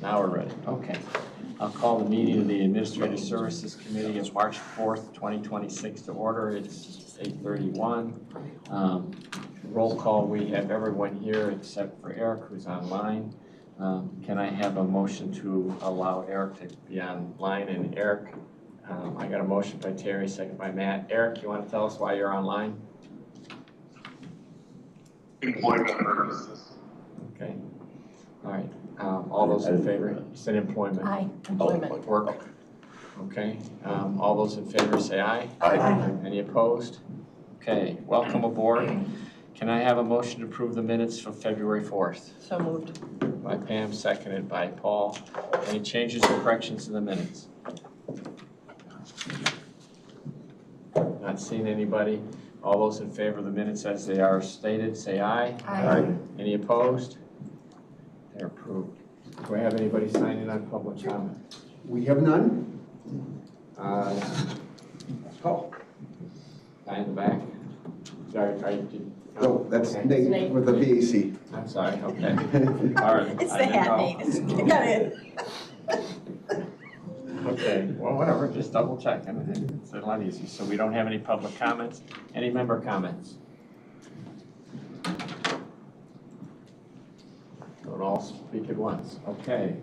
Now we're ready. Okay. I'll call the meeting of the Administrative Services Committee of March 4th, 2026 to order. It's 8:31. Roll call, we have everyone here except for Eric, who's online. Can I have a motion to allow Eric to be online? And Eric, I got a motion by Terry, second by Matt. Eric, you want to tell us why you're online? Employment purposes. Okay. All right. All those in favor? You said employment. Aye. Employment. Work. Okay. All those in favor say aye. Aye. Any opposed? Okay. Welcome aboard. Can I have a motion to approve the minutes for February 4th? So moved. By Pam, seconded by Paul. Any changes or corrections to the minutes? Not seeing anybody. All those in favor of the minutes as they are stated, say aye. Aye. Any opposed? They're approved. Do I have anybody signing on public comment? We have none. Paul. Guy in the back. Sorry, No, that's okay. Nate with the VAC. I'm sorry, okay. All right. It's the hat, Nate. Got it. Okay, well, whatever, just double check. I mean, it's a lot easier. So we don't have any public comments. Any member comments? Don't all speak at once. Okay,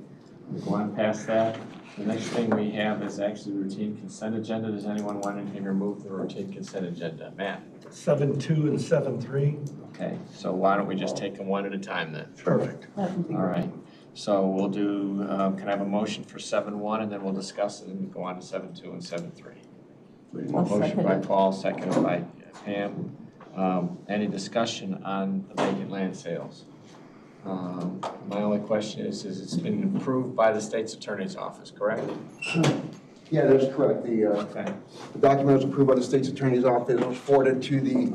we'll go on past that. The next thing we have is actually the routine consent agenda. Does anyone want anything removed from the routine consent agenda? Matt? 7.2 and 7.3. Okay, so why don't we just take them one at a time then? Perfect. All right. So we'll do, can I have a motion for 7.1 and then we'll discuss it and go on to 7.2 and 7.3. Motion by Paul, seconded by Pam. Any discussion on the vacant land sales? My only question is it's been approved by the state's attorney's office, correct? Yeah, that's correct. Okay. The document was approved by the state's attorney's office. It was forwarded to the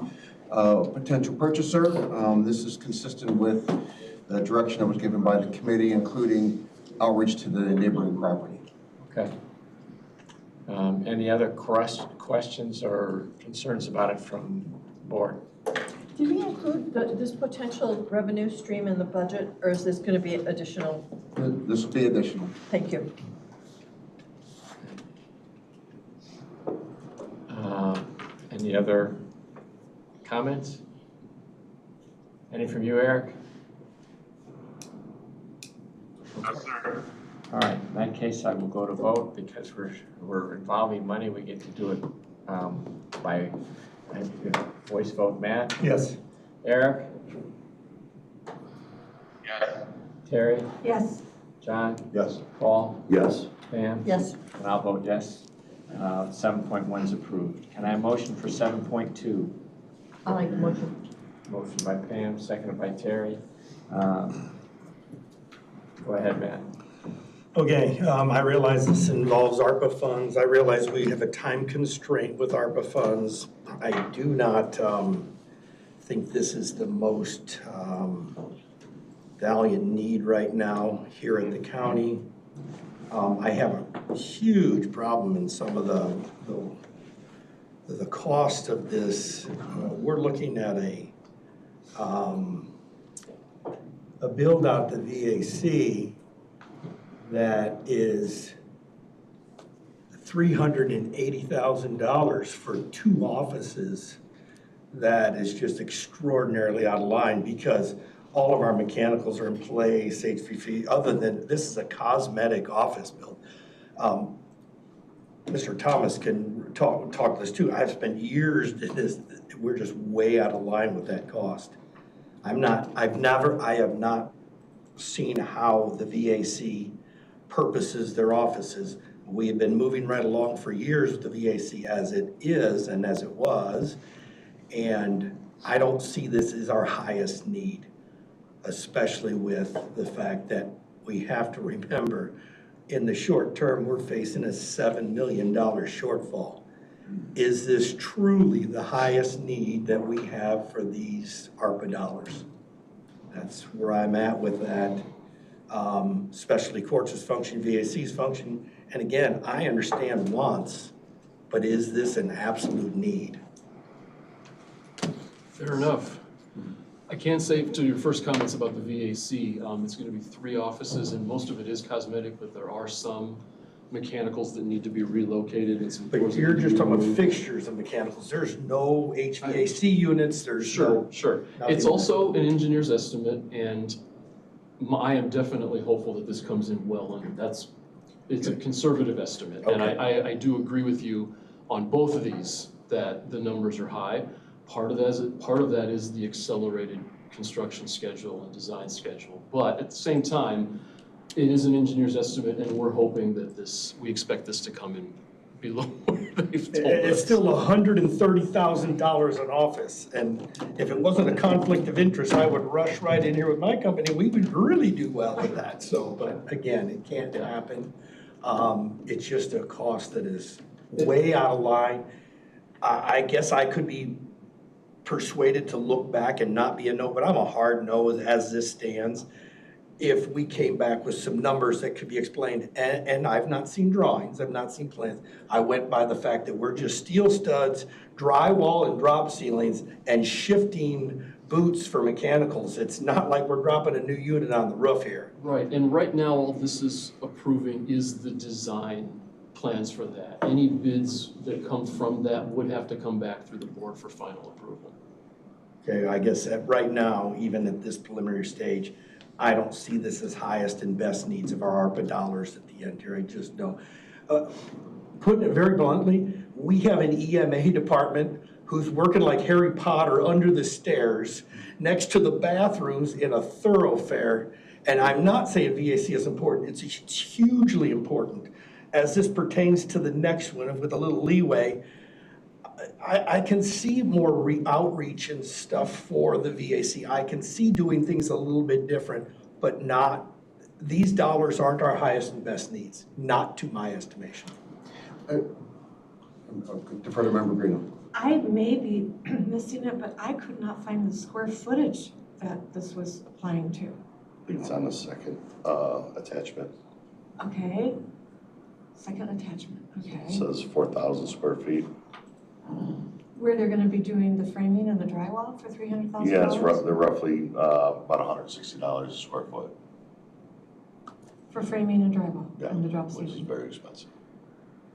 potential purchaser. This is consistent with the direction that was given by the committee, including outreach to the neighboring property. Okay. Any other questions or concerns about it from the board? Did we include this potential revenue stream in the budget, or is this going to be additional? This will be additional. Thank you. Any other comments? Any from you, Eric? No, sir. All right, in that case, I will go to vote because we're involving money. We get to do it by voice vote. Matt? Yes. Eric? Yes. Terry? Yes. John? Yes. Paul? Yes. Pam? Yes. And I'll vote yes. 7.1 is approved. Can I have a motion for 7.2? I'll make the motion. Motion by Pam, seconded by Terry. Go ahead, Matt. Okay, I realize this involves ARPA funds. I realize we have a time constraint with ARPA funds. I do not think this is the most valiant need right now here in the county. I have a huge problem in some of the cost of this. We're looking at a build out the VAC that is $380,000 for 2 offices. That is just extraordinarily out of line because all of our mechanicals are in place, HVAC, other than this is a cosmetic office build. Mr. Thomas can talk this too. I've spent years in this, we're just way out of line with that cost. I have not seen how the VAC purposes their offices. We have been moving right along for years with the VAC as it is and as it was, and I don't see this as our highest need, especially with the fact that we have to remember in the short term we're facing a $7 million shortfall. Is this truly the highest need that we have for these ARPA dollars? That's where I'm at with that. Specialty courts is function, VAC's function, and again, I understand wants, but is this an absolute need? Fair enough. I can say to your first comments about the VAC, it's going to be 3 offices, and most of it is cosmetic, but there are some mechanicals that need to be relocated and some. But you're just talking about fixtures and mechanicals. There's no HVAC units, there's Sure, no. sure. It's also an engineer's estimate, and I am definitely hopeful that this comes in well under. It's a conservative estimate, and I do agree with you on both of these that the numbers are high. Part of that is the accelerated construction schedule and design schedule, but at the same time, it is an engineer's estimate, and we're hoping that we expect this to come in below what they've told us. It's still $130,000 an office, and if it wasn't a conflict of interest, I would rush right in here with my company. We would really do well with that. So, but again, it can't happen. It's just a cost that is way out of line. I guess I could be persuaded to look back and not be a no, but I'm a hard no as this stands. If we came back with some numbers that could be explained, and I've not seen drawings, I've not seen plans. I went by the fact that we're just steel studs, drywall and drop ceilings, and shifting boots for mechanicals. It's not like we're dropping a new unit on the roof here. Right, and right now, all this is approving is the design plans for that. Any bids that come from that would have to come back through the board for final approval. Okay, I guess that right now, even at this preliminary stage, I don't see this as highest and best needs of our ARPA dollars at the end here. I just don't. Putting it very bluntly, we have an EMA department who's working like Harry Potter under the stairs next to the bathrooms in a thoroughfare. And I'm not saying VAC is important. It's hugely important. As this pertains to the next one, with a little leeway, I can see more outreach and stuff for the VAC. I can see doing things a little bit different, but not, these dollars aren't our highest and best needs, not to my estimation. Defer to Member Greeno. I may be missing it, but I could not find the square footage that this was applying to. It's on the second attachment. Okay, second attachment, okay. It says 4,000 square feet. Where they're gonna be doing the framing and the drywall for $300,000? Yeah, they're roughly about $160 a square foot. For framing and drywall Yeah, and the drop which is ceiling? very expensive.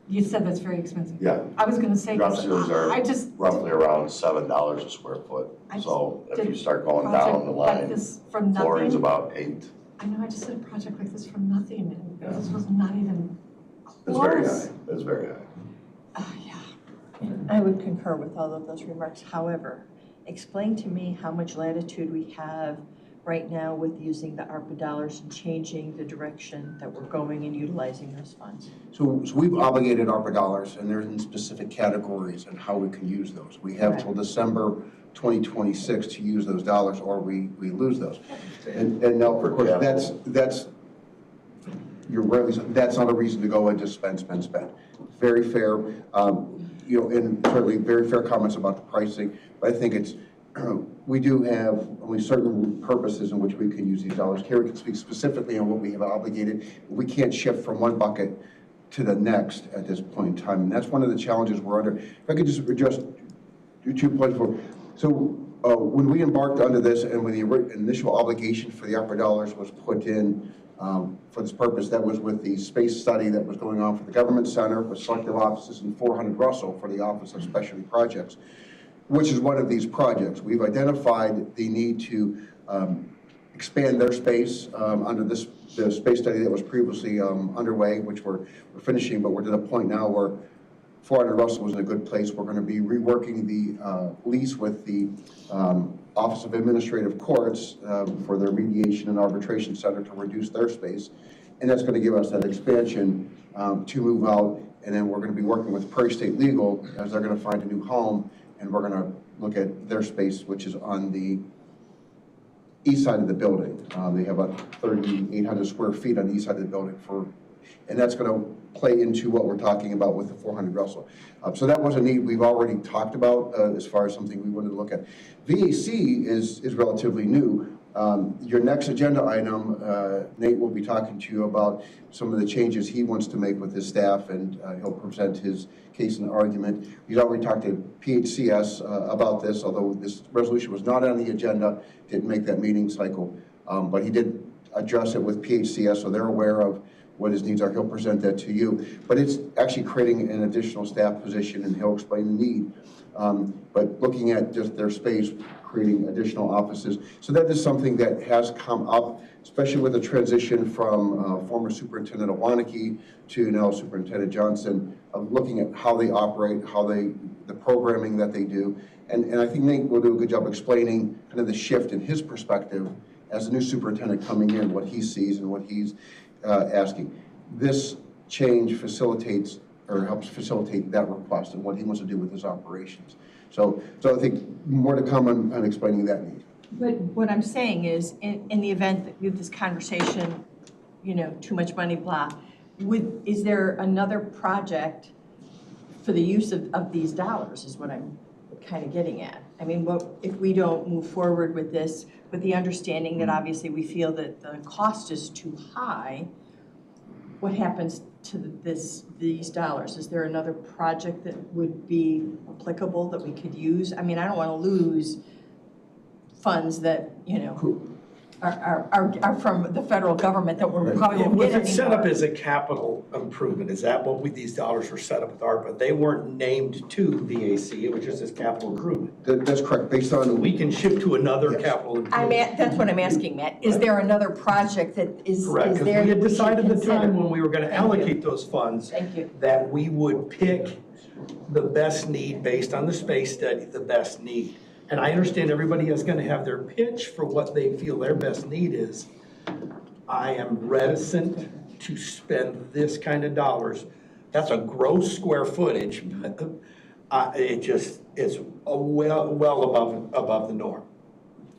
You said that's very expensive. Yeah. I was gonna say, Drop ceilings are I just. roughly around $7 a square foot. I So if did you start going project down the like line, this from flooring's nothing. about $8. I know, I just did a project like this from nothing, and Yeah. this was not even It's very close. high. It's very high. Yeah. I would concur with all of those remarks. However, explain to me how much latitude we have right now with using the ARPA dollars and changing the direction that we're going and utilizing those funds. So we've obligated ARPA dollars, and they're in specific categories and how we can use those. We have till December 2026 to use those dollars, or we lose those. And now, of course, that's you're right, that's not a reason to go and just spend. Very fair, and certainly very fair comments about the pricing. But I think it's we do have only certain purposes in which we can use these dollars. Carrie can speak specifically on what we have obligated. We can't shift from one bucket to the next at this point in time, and that's one of the challenges we're under. If I could just adjust your 2 points for. So when we embarked onto this, and when the initial obligation for the ARPA dollars was put in for this purpose, that was with the space study that was going on for the Government Center, with selective offices, and 400 Russell for the Office of Specialty Projects, which is one of these projects. We've identified the need to expand their space under the space study that was previously underway, which we're finishing, but we're to the point now where 400 Russell was in a good place. We're going to be reworking the lease with the Office of Administrative Courts for their mediation and arbitration center to reduce their space. And that's going to give us that expansion to move out. And then we're going to be working with Prairie State Legal as they're going to find a new home. And we're going to look at their space, which is on the east side of the building. They have about 3,800 square feet on the east side of the building and that's going to play into what we're talking about with the 400 Russell. So that was a need we've already talked about as far as something we wanted to look at. VAC is relatively new. Your next agenda item, Nate will be talking to you about some of the changes he wants to make with his staff, and he'll present his case and argument. He's already talked to PHCS about this, although this resolution was not on the agenda, didn't make that meeting cycle, but he did address it with PHCS, so they're aware of what his needs are. He'll present that to you. But it's actually creating an additional staff position, and he'll explain the need. But looking at just their space, creating additional offices. So that is something that has come up, especially with the transition from former Superintendent Awaniki to now Superintendent Johnson, of looking at how they operate, the programming that they do. And I think Nate will do a good job explaining kind of the shift in his perspective as a new superintendent coming in, what he sees and what he's asking. This change facilitates or helps facilitate that request and what he wants to do with his operations. So I think more to come on explaining that need. But what I'm saying is, in the event that we have this conversation, too much money, blah, is there another project for the use of these dollars is what I'm kind of getting at. I mean, if we don't move forward with this, with the understanding that obviously we feel that the cost is too high, what happens to these dollars? Is there another project that would be applicable that we could use? I mean, I don't want to lose funds that, are from the federal government that we're probably won't get anymore. Was it set up as a capital improvement? Is that what these dollars were set up with ARPA? They weren't named to VAC, it was just as capital improvement. That's correct, based on... We can shift to another capital improvement. That's what I'm asking, Matt. Is there another project that is Correct, is because there we had that decided should the time consider? when we were going to allocate those funds Thank you. that we would pick the best need based on the space study, the best need. And I understand everybody is going to have their pitch for what they feel their best need is. I am reticent to spend this kind of dollars. That's a gross square footage. It's well above the norm.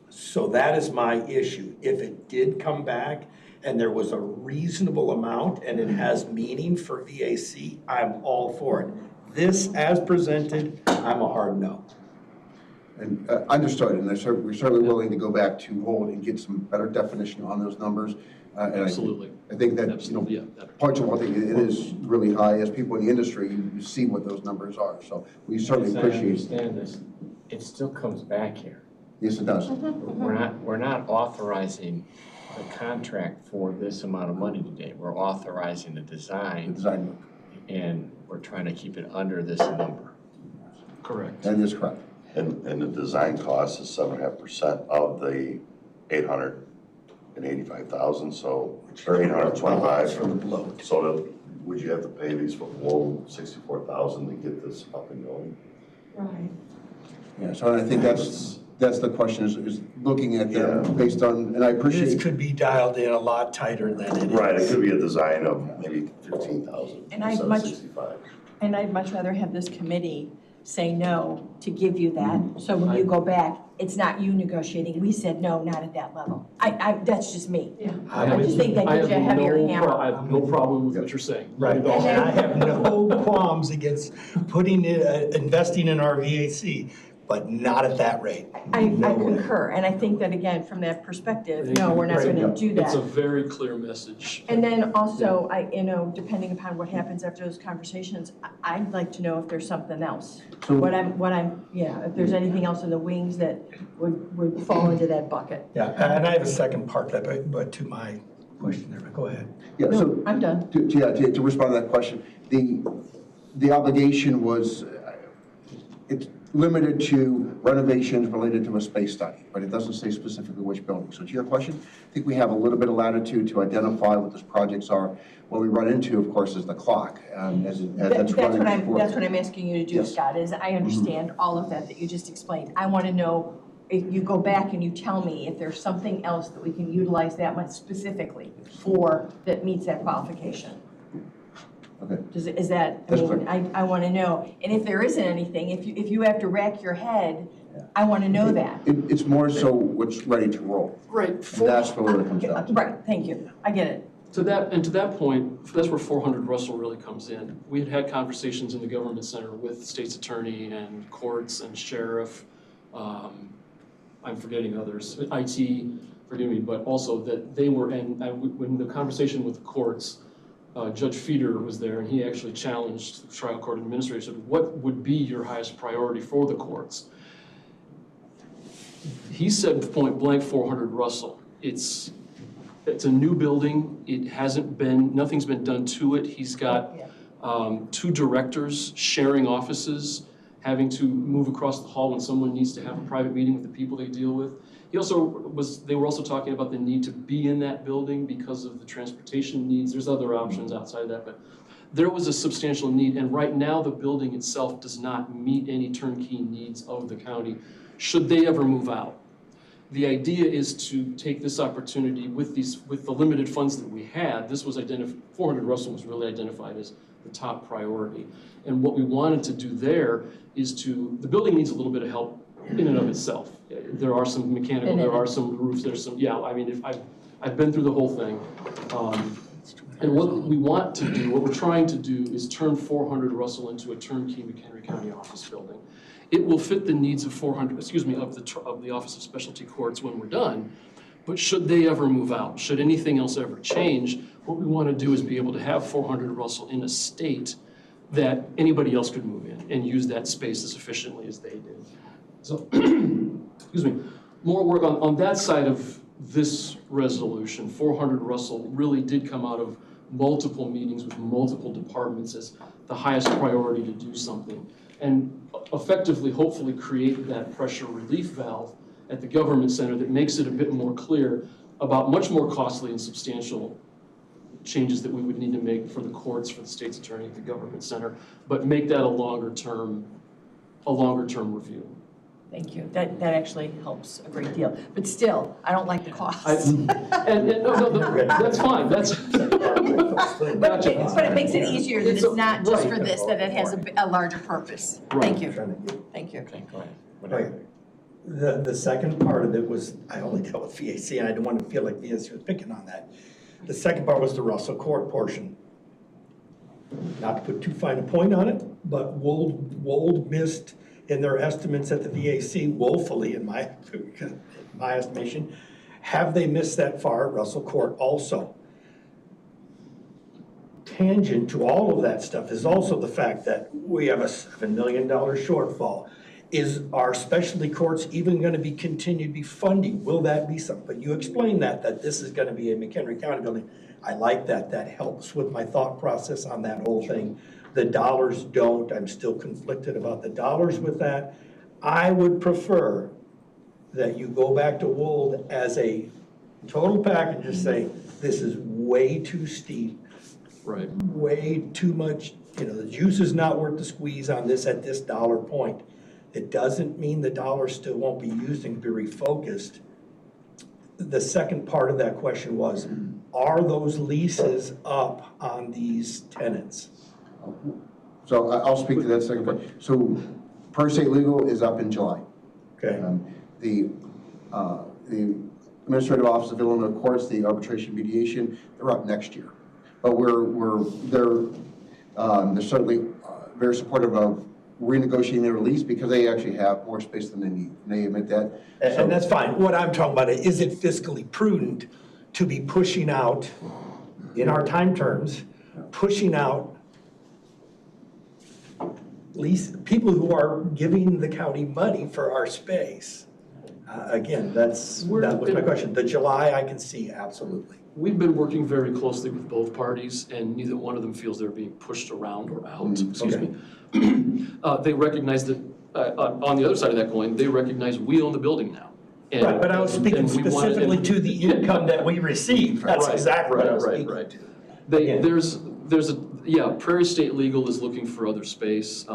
So that is my issue. If it did come back and there was a reasonable amount and it has meaning for VAC, I'm all for it. This, as presented, I'm a hard no. And understood, and we're certainly willing to go back to Wold and get some better definition on those numbers. And Absolutely. I think that, Absolutely, parts of what it is really high. As people in the industry, you see what those numbers are. So we certainly As I appreciate understand this, it still comes back here. Yes, it does. We're not authorizing the contract for this amount of money today. We're authorizing the The design, design work. and we're trying to keep it under this number. Correct. That is correct. And the design cost is 7.5% of the 885,000, so, or 825. For the bloat. So would you have to pay these for Wold 64,000 to get this up and going? Right. Yeah, so I think that's the question is looking at them based on, and I appreciate. This could be dialed in a lot tighter than it is. Right, it could be a design of maybe 15,000 And instead of 65. And I'd much rather have this committee say no to give you that. So when you go back, it's not you negotiating. We said, no, not at that level. That's just me. Yeah. I just think that gives you a heavier hammer. I have no problem with what you're saying. Right, Not at all. and I have no qualms against investing in our VAC, but not at that rate. I No way. concur, and I think that again, from that perspective, Thank no, you. we're not Right. gonna do It's a that. very clear message. And then also, depending upon what happens after those conversations, I'd like to know if there's something else. So- If there's anything else in the wings that would fall into that bucket. Yeah, and I have a second part to that, but to my question there, but go ahead. Yeah, No, so I'm done. to respond to that question, the obligation was, it's limited to renovations related to a space study, but it doesn't say specifically which building. So to your question, I think we have a little bit of latitude to identify what those projects are. What we run into, of course, is the clock, as that's running. That's what I'm asking you to do, Yes. Scott, is I understand all of that you just explained. I want to know, if you go back and you tell me if there's something else that we can utilize that much specifically for, that meets that qualification. Okay. Is that, That's clear. I want to know. And if there isn't anything, if you have to rack your head, I want to know that. It's more so what's ready to roll. Right. And that's what it comes down to. Right, thank you. I get it. To that point, that's where 400 Russell really comes in. We had conversations in the government center with state's attorney and courts and sheriff. I'm forgetting others, IT, forgive me, but also that they were, and when the conversation with the courts, Judge Feeder was there, and he actually challenged the trial court administrator, said, what would be your highest priority for the courts? He said point blank 400 Russell. It's a new building. It hasn't been, nothing's been done to it. He's got 2 directors sharing offices, having to move across the hall when someone needs to have a private meeting with the people they deal with. They were also talking about the need to be in that building because of the transportation needs. There's other options outside of that, but there was a substantial need. And right now the building itself does not meet any turnkey needs of the county, should they ever move out. The idea is to take this opportunity with the limited funds that we had. This was 400 Russell was really identified as the top priority. And what we wanted to do there is the building needs a little bit of help in and of itself. There are some mechanical, there are some roofs, there's some, I mean, I've been through the whole thing. And what we want to do, what we're trying to do is turn 400 Russell into a turnkey McHenry County office building. It will fit the needs of of the Office of Specialty Courts when we're done. But should they ever move out, should anything else ever change, what we want to do is be able to have 400 Russell in a state that anybody else could move in and use that space as efficiently as they did. So, excuse me, more work on that side of this resolution. 400 Russell really did come out of multiple meetings with multiple departments as the highest priority to do something, and effectively, hopefully, create that pressure relief valve at the government center that makes it a bit more clear about much more costly and substantial changes that we would need to make for the courts, for the state's attorney at the government center, but make that a longer term review. Thank you. That actually helps a great deal. But still, I don't like the cost. No, that's fine. That's But it makes it easier that it's not just for this, that it has a larger purpose. Thank you. Thank you. Okay, go ahead. The second part of it was, I only dealt with VAC, and I didn't want to feel like VAC was picking on that. The second part was the Russell Court portion. Not to put too fine a point on it, but Wold missed in their estimates at the VAC woefully, in my estimation. Have they missed that far at Russell Court also? Tangent to all of that stuff is also the fact that we have a $7 million shortfall. Is our specialty courts even going to be continued to be funding? Will that be something? But you explained that this is going to be a McHenry County building. I like that. That helps with my thought process on that whole thing. The dollars don't. I'm still conflicted about the dollars with that. I would prefer that you go back to Wold as a total package and say, this is way too steep. Right. Way too much, the juice is not worth the squeeze on this at this dollar point. It doesn't mean the dollars still won't be used and be refocused. The second part of that question was, are those leases up on these tenants? So I'll speak to that second part. So Per State Legal is up in July. Okay. The Administrative Office of Illinois Courts, the arbitration mediation, they're up next year. But they're certainly very supportive of renegotiating their lease because they actually have more space than they need. And they admit that. And that's fine. What I'm talking about is it fiscally prudent to be pushing out, in our time terms, pushing out people who are giving the county money for our space. Again, that was my question. The July I can see, absolutely. We've been working very closely with both parties, and neither one of them feels they're being pushed around or out. Excuse me. They recognize that, on the other side of that coin, they recognize we own the building now. And, right, but I was speaking specifically to the income that we receive. That's exactly what I was speaking to. Prairie State Legal is looking for other space.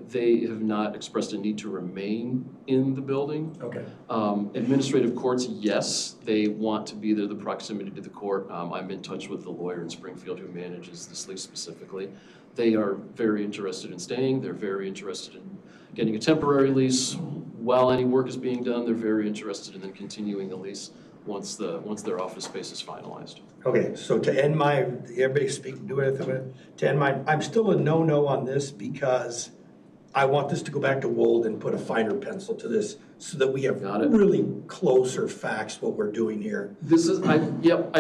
They have not expressed a need to remain in the building. Okay. Administrative courts, yes, they want to be there, the proximity to the court. I'm in touch with the lawyer in Springfield who manages this lease specifically. They are very interested in staying. They're very interested in getting a temporary lease. While any work is being done, they're very interested in then continuing the lease once their office space is finalized. Okay, so to end everybody speak, do anything with it. To end I'm still a no-no on this because I want this to go back to Wold and put a finer pencil to this so that we have Got it. really closer facts what we're doing here. This is, I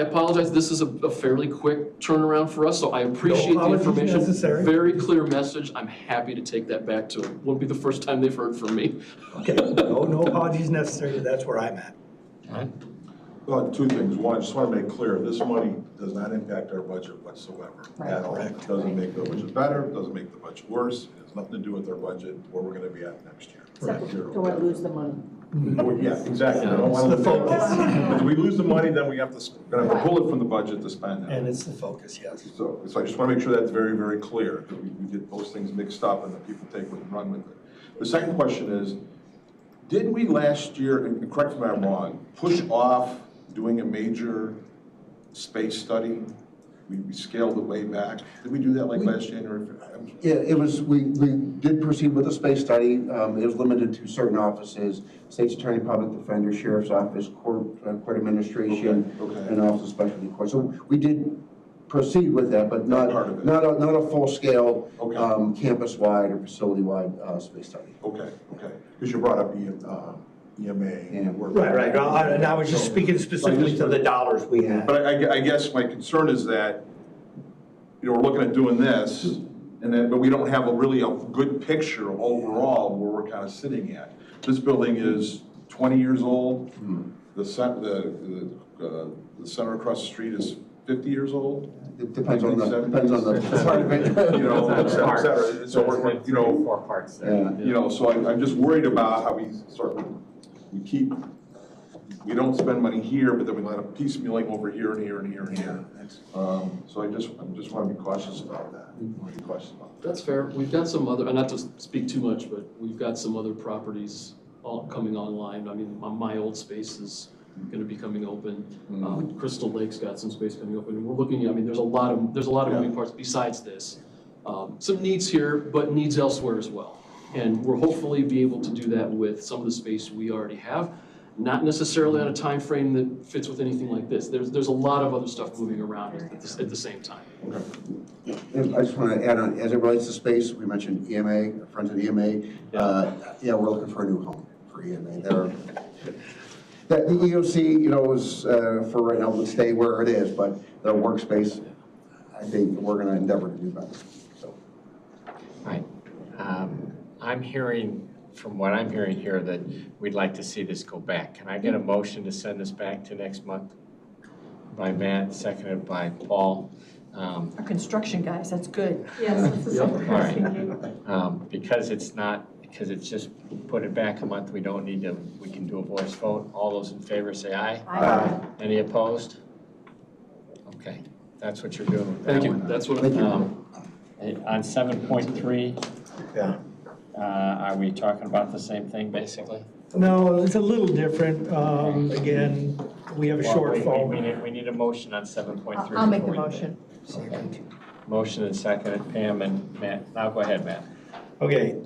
apologize, this is a fairly quick turnaround for us, so I appreciate the apologies information. necessary. Very clear message, I'm happy to take that back to, won't be the first time they've heard from me. Okay, no apologies necessary, that's where I'm at. Well, two things. One, I just want to make clear, this money does not impact our budget whatsoever at all. It doesn't make the budget better, it doesn't make the budget worse, it has nothing to do with our budget, where we're going to be at next year. Don't want to lose the money. Yeah, exactly. I don't want to It's the lose it. focus. If we lose the money, then we have to, gonna have to pull it from the budget to spend it. And it's the focus, yes. So I just want to make sure that's very, very clear, that we get those things mixed up and that people take it and run with it. The second question is, didn't we last year, and correct me if I'm wrong, push off doing a major space study? We scaled it way back. Did we do that like last January? Yeah, it was, we did proceed with a space study. It was limited to certain offices, State's Attorney, Public Defender, Sheriff's Office, Court Administration, Okay. and also Specialty Court. So we did proceed with that, but not Part of it. not a full-scale, Okay. campus-wide or facility-wide space study. Okay. Because you brought up EMA. Yeah. Right. And I was just speaking specifically to the dollars we had. But I guess my concern is that, we're looking at doing this, but we don't have really a good picture overall where we're kind of sitting at. This building is 20 years old. The center across the street is 50 years old. It depends on the part of it. Et cetera. So we're, Four parts there. Yeah. so I'm just worried about how we don't spend money here, but then we end up piecemealing over here and here and here and here. So I just want to be cautious about that. That's fair. We've got some other, not to speak too much, but we've got some other properties coming online. I mean, my old space is going to be coming open. Crystal Lake's got some space coming open. And we're looking at, I mean, there's a lot of moving parts besides this. Some needs here, but needs elsewhere as well. And we'll hopefully be able to do that with some of the space we already have. Not necessarily on a time frame that fits with anything like this. There's a lot of other stuff moving around at the same time. And I just want to add on, as it relates to space, we mentioned EMA, Friends of EMA. Yeah, we're looking for a new home for EMA. The EOC, is for right now to stay where it is, but their workspace, I think we're going to endeavor to do better. So. Right. I'm hearing, from what I'm hearing here, that we'd like to see this go back. Can I get a motion to send this back to next month? By Matt, seconded by Paul. Our construction guys, that's good. Yes, that's the same thing I was thinking. Because it's just put it back a month, we don't need to, we can do a voice vote. All those in favor say aye. Aye. Any opposed? Okay, that's what you're doing with that one. Thank you. That's what On 7.3, Yeah. are we talking about the same thing, basically? No, it's a little different. Again, we have a shortfall. We need a motion on 7.3. I'll make the motion. Okay. Motion and seconded, Pam and Matt. Now go ahead, Matt. Okay,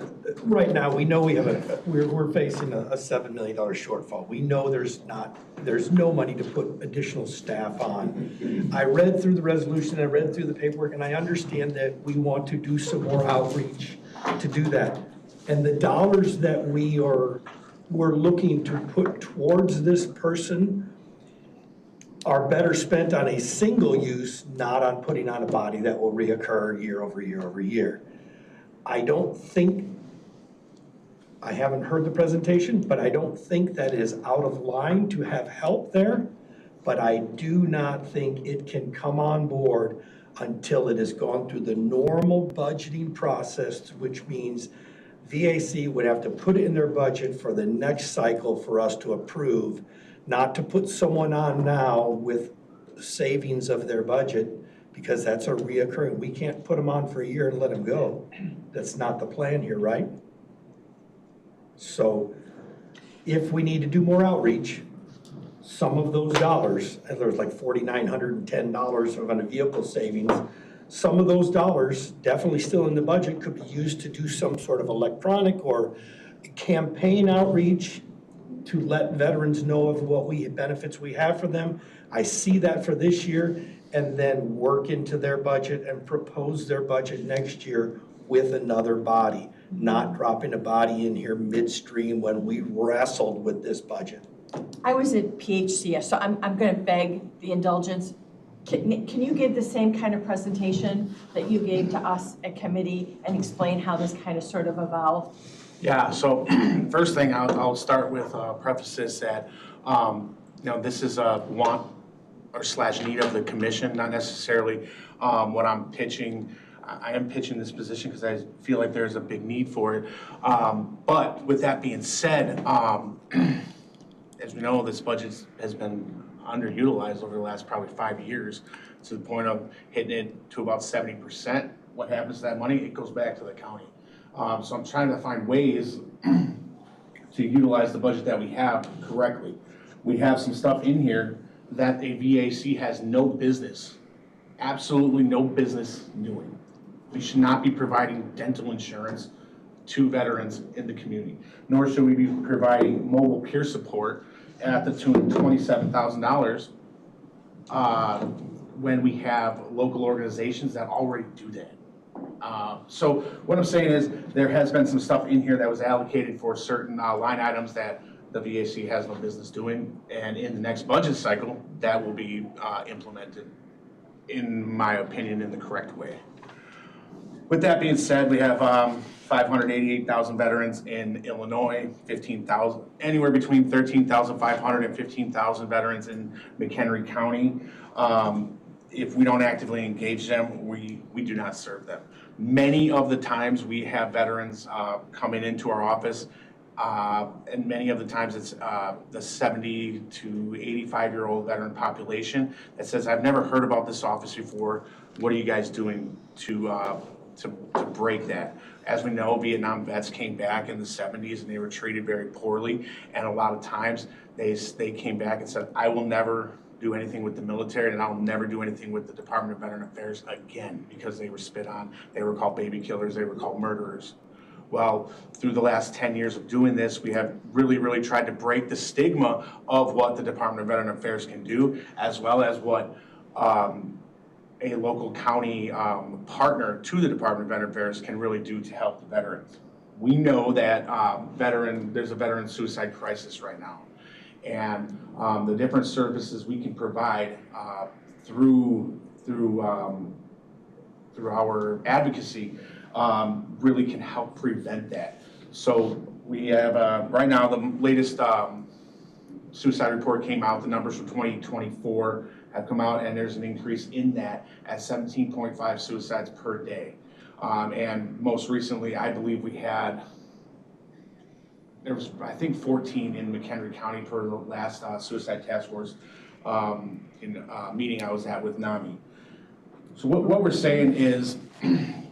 right now, we know we're facing a $7 million shortfall. We know there's no money to put additional staff on. I read through the resolution, I read through the paperwork, and I understand that we want to do some more outreach to do that. And the dollars that we're looking to put towards this person are better spent on a single use, not on putting on a body that will reoccur year over year over year. I haven't heard the presentation, but I don't think that is out of line to have help there. But I do not think it can come on board until it has gone through the normal budgeting process, which means VAC would have to put it in their budget for the next cycle for us to approve, not to put someone on now with savings of their budget, because that's a reoccurring. We can't put them on for a year and let them go. That's not the plan here, right? So if we need to do more outreach, some of those dollars, and there's like $4,910 on a vehicle savings, some of those dollars, definitely still in the budget, could be used to do some sort of electronic or campaign outreach to let veterans know of what benefits we have for them. I see that for this year, and then work into their budget and propose their budget next year with another body. not dropping a body in here midstream when we wrestled with this budget. I was at PHCS, so I'm going to beg the indulgence. Can you give the same kind of presentation that you gave to us at committee and explain how this kind of sort of evolved? Yeah, so first thing I'll start with preface this that, this is a want or / need of the commission, not necessarily what I'm pitching. I am pitching this position because I feel like there's a big need for it. But with that being said, as we know, this budget has been underutilized over the last probably 5 years to the point of hitting it to about 70%. What happens to that money? It goes back to the county. So I'm trying to find ways to utilize the budget that we have correctly. We have some stuff in here that a VAC has no business, absolutely no business doing. We should not be providing dental insurance to veterans in the community, nor should we be providing mobile peer support at the tune of $27,000 when we have local organizations that already do that. So what I'm saying is there has been some stuff in here that was allocated for certain line items that the VAC has no business doing, and in the next budget cycle, that will be implemented, in my opinion, in the correct way. With that being said, we have 588,000 veterans in Illinois, 15,000, anywhere between 13,500 and 15,000 veterans in McHenry County. If we don't actively engage them, we do not serve them. Many of the times we have veterans coming into our office, and many of the times it's the 70 to 85-year-old veteran population that says, I've never heard about this office before. What are you guys doing to break that? As we know, Vietnam vets came back in the 70s and they were treated very poorly. And a lot of times they came back and said, I will never do anything with the military and I'll never do anything with the Department of Veteran Affairs again, because they were spit on, they were called baby killers, they were called murderers. Well, through the last 10 years of doing this, we have really tried to break the stigma of what the Department of Veteran Affairs can do, as well as what a local county partner to the Department of Veteran Affairs can really do to help the veterans. We know that there's a veteran suicide crisis right now. And the different services we can provide through our advocacy really can help prevent that. So we have, right now, the latest suicide report came out, the numbers from 2024 have come out, and there's an increase in that at 17.5 suicides per day. And most recently, I believe there was, I think, 14 in McHenry County per the last suicide task force meeting I was at with NAMI. So what we're saying is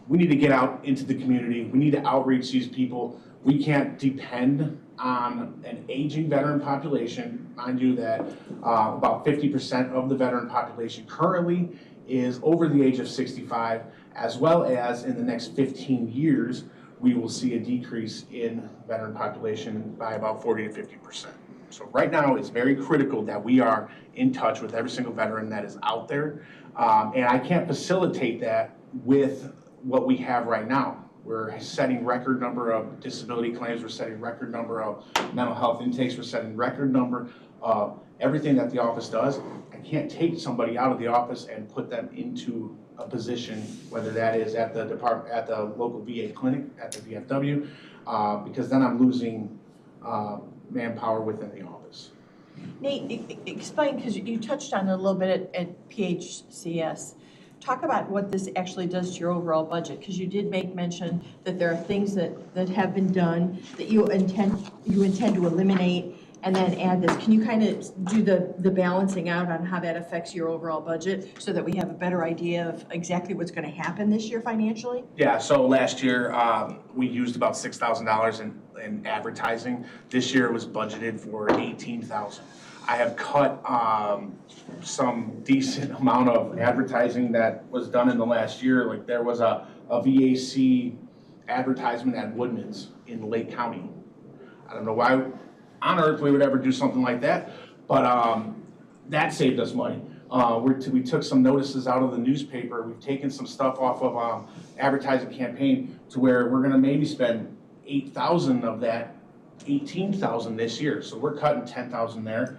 we need to get out into the community. We need to outreach these people. We can't depend on an aging veteran population. Mind you that about 50% of the veteran population currently is over the age of 65, as well as in the next 15 years, we will see a decrease in veteran population by about 40 to 50%. So right now, it's very critical that we are in touch with every single veteran that is out there. And I can't facilitate that with what we have right now. We're setting record number of disability claims. We're setting record number of mental health intakes. We're setting record number of everything that the office does. I can't take somebody out of the office and put them into a position, whether that is at the local VA clinic, at the VFW, because then I'm losing manpower within the office. Nate, explain, because you touched on it a little bit at PHCS. Talk about what this actually does to your overall budget, because you did make mention that there are things that have been done that you intend to eliminate and then add this. Can you kind of do the balancing out on how that affects your overall budget so that we have a better idea of exactly what's going to happen this year financially? Yeah, so last year we used about $6,000 in advertising. This year it was budgeted for $18,000. I have cut some decent amount of advertising that was done in the last year. Like there was a VAC advertisement at Woodman's in Lake County. I don't know why on earth we would ever do something like that, but that saved us money. We took some notices out of the newspaper. We've taken some stuff off of advertising campaign to where we're gonna maybe spend 8,000 of that 18,000 this year. So we're cutting 10,000 there.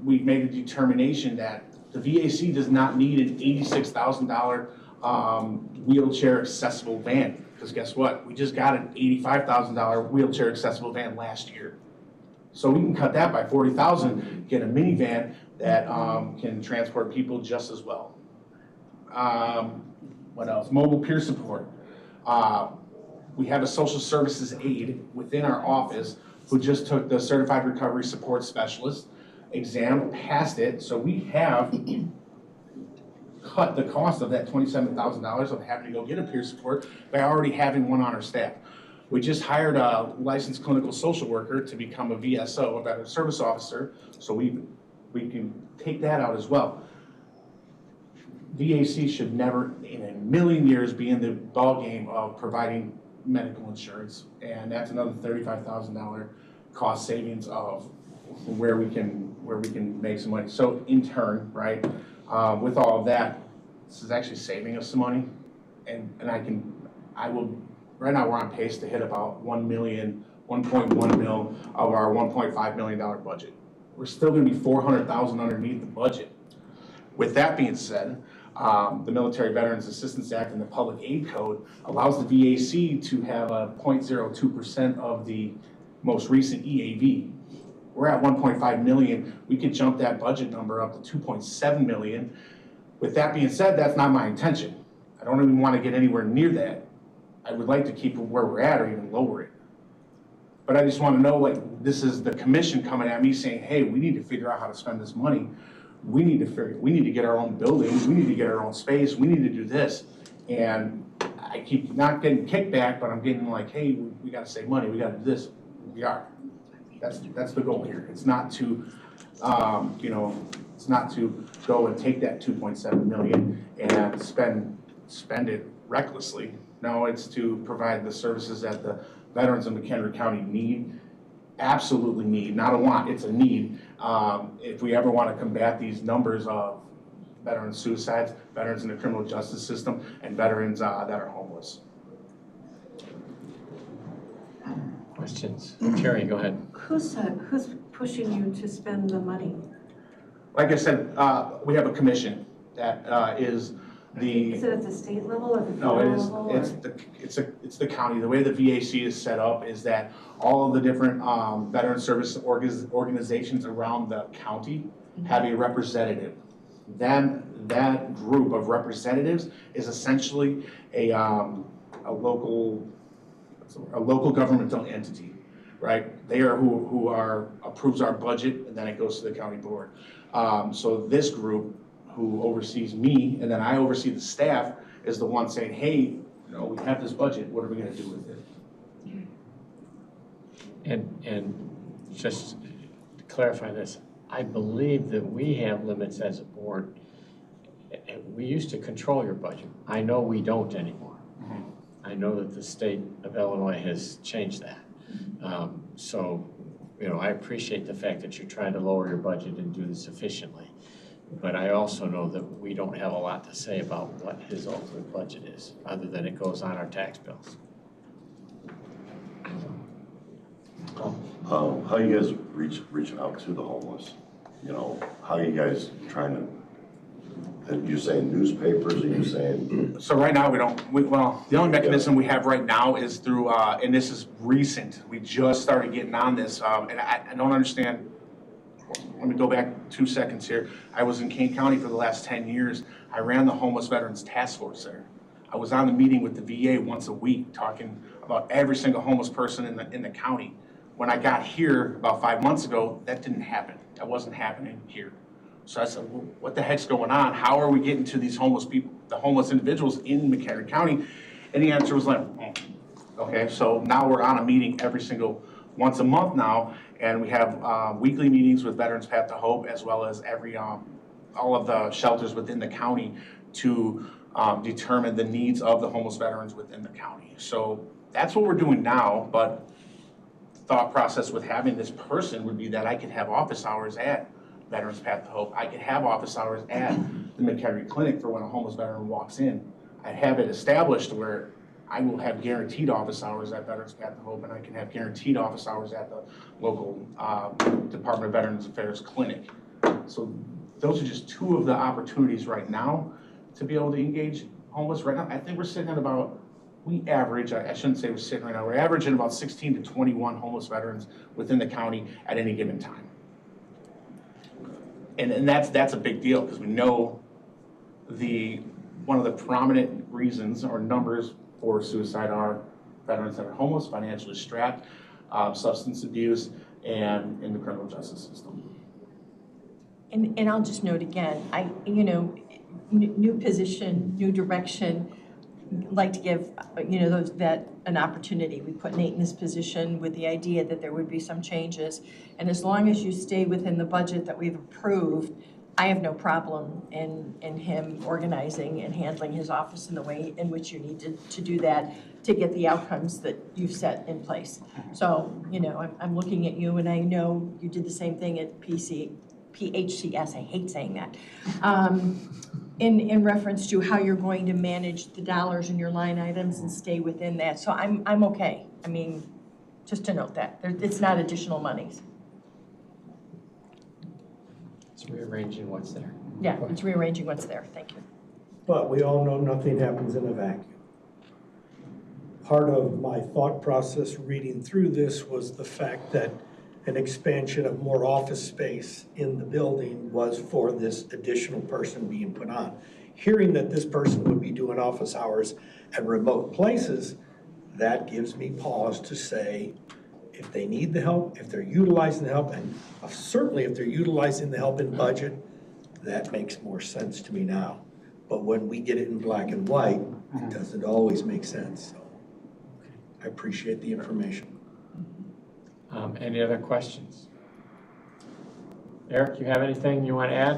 We've made a determination that the VAC does not need an $86,000 wheelchair accessible van. Because guess what? We just got an $85,000 wheelchair accessible van last year. So we can cut that by 40,000, get a minivan that can transport people just as well. What else? Mobile peer support. We have a social services aide within our office who just took the Certified Recovery Support Specialist exam, passed it, so we have cut the cost of that $27,000 of having to go get a peer support by already having one on our staff. We just hired a licensed clinical social worker to become a VSO, a veteran service officer, so we can take that out as well. VAC should never in a million years be in the ballgame of providing medical insurance, and that's another $35,000 cost savings of where we can make some money. So in turn, right, with all of that, this is actually saving us some money, and right now we're on pace to hit about 1.1 million of our $1.5 million budget. We're still gonna be 400,000 underneath the budget. With that being said, the Military Veterans Assistance Act and the Public Aid Code allows the VAC to have a 0.02% of the most recent EAV. We're at 1.5 million. We could jump that budget number up to 2.7 million. With that being said, that's not my intention. I don't even want to get anywhere near that. I would like to keep it where we're at or even lower it. But I just want to know, like, this is the commission coming at me saying, hey, we need to figure out how to spend this money. We need to get our own buildings. We need to get our own space. We need to do this. And I keep not getting kickback, but I'm getting like, hey, we got to save money. We got to do this. We are. That's the goal here. It's not to, it's not to go and take that 2.7 million and spend it recklessly. No, it's to provide the services that the veterans of McHenry County need, absolutely need, not a want, it's a need. If we ever want to combat these numbers of veteran suicides, veterans in the criminal justice system, and veterans that are homeless. Questions? Terry, go ahead. Who's pushing you to spend the money? Like I said, we have a commission that is the. Is it at the state level or the No, federal level? it's the county. The way the VAC is set up is that all of the different veteran service organizations around the county have a representative. Then that group of representatives is essentially a local governmental entity, right? They are who approves our budget, and then it goes to the county board. So this group, who oversees me, and then I oversee the staff, is the one saying, hey, we have this budget, what are we gonna do with it? And just to clarify this, I believe that we have limits as a board. We used to control your budget. I know we don't anymore. I know that the state of Illinois has changed that. So, I appreciate the fact that you're trying to lower your budget and do this efficiently. But I also know that we don't have a lot to say about what his ultimate budget is, other than it goes on our tax bills. How are you guys reaching out to the homeless? How are you guys trying to, you're saying newspapers, or you're saying? So right now the only mechanism we have right now is through, and this is recent, we just started getting on this, and I don't understand. Let me go back 2 seconds here. I was in Kane County for the last 10 years. I ran the Homeless Veterans Task Force there. I was on the meeting with the VA once a week, talking about every single homeless person in the county. When I got here about 5 months ago, that didn't happen. That wasn't happening here. So I said, well, what the heck's going on? How are we getting to these homeless people, the homeless individuals in McHenry County? And the answer was like, okay, so now we're on a meeting once a month now, and we have weekly meetings with Veterans Path to Hope, as well as all of the shelters within the county to determine the needs of the homeless veterans within the county. So that's what we're doing now, but the thought process with having this person would be that I could have office hours at Veterans Path to Hope. I could have office hours at the McHenry Clinic for when a homeless veteran walks in. I have it established where I will have guaranteed office hours at Veterans Path to Hope, and I can have guaranteed office hours at the local Department of Veterans Affairs Clinic. So those are just two of the opportunities right now to be able to engage homeless. Right now, I think we're sitting at about, we average, I shouldn't say we're sitting right now, we're averaging about 16 to 21 homeless veterans within the county at any given time. And that's a big deal, because we know one of the prominent reasons or numbers for suicide are veterans that are homeless, financially strapped, substance abuse, and in the criminal justice system. And I'll just note again, new position, new direction, like to give, that an opportunity. We put Nate in this position with the idea that there would be some changes. And as long as you stay within the budget that we've approved, I have no problem in him organizing and handling his office in the way in which you need to do that to get the outcomes that you've set in place. So, I'm looking at you, and I know you did the same thing at PHCS, I hate saying that, in reference to how you're going to manage the dollars in your line items and stay within that. So I'm okay. I mean, just to note that. It's not additional monies. It's rearranging what's there. Yeah, it's rearranging what's there. Thank you. But we all know nothing happens in a vacuum. Part of my thought process reading through this was the fact that an expansion of more office space in the building was for this additional person being put on. Hearing that this person would be doing office hours at remote places, that gives me pause to say, if they need the help, if they're utilizing the help, and certainly if they're utilizing the help in budget, that makes more sense to me now. But when we get it in black and white, it doesn't always make sense. So I appreciate the information. Any other questions? Eric, you have anything you want to add?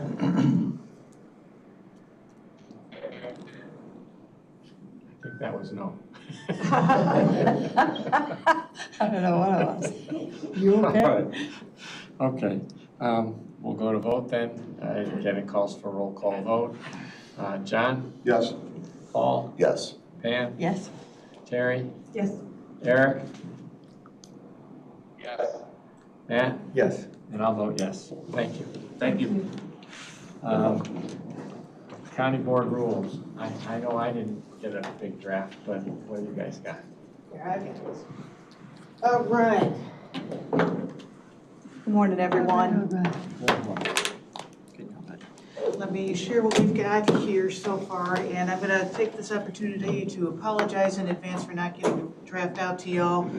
I think that was no. I don't know what I was. You okay? Okay, we'll go to vote then. Again, it calls for a roll call vote. John? Yes. Paul? Yes. Pam? Yes. Terry? Yes. Eric? Yes. Matt? Yes. And I'll vote yes. Thank you. Thank you. County Board rules. I know I didn't get a big draft, but what do you guys got? Here, I got this. All right. Good morning, everyone. Let me share what we've got here so far, and I'm gonna take this opportunity to apologize in advance for not getting the draft out to y'all.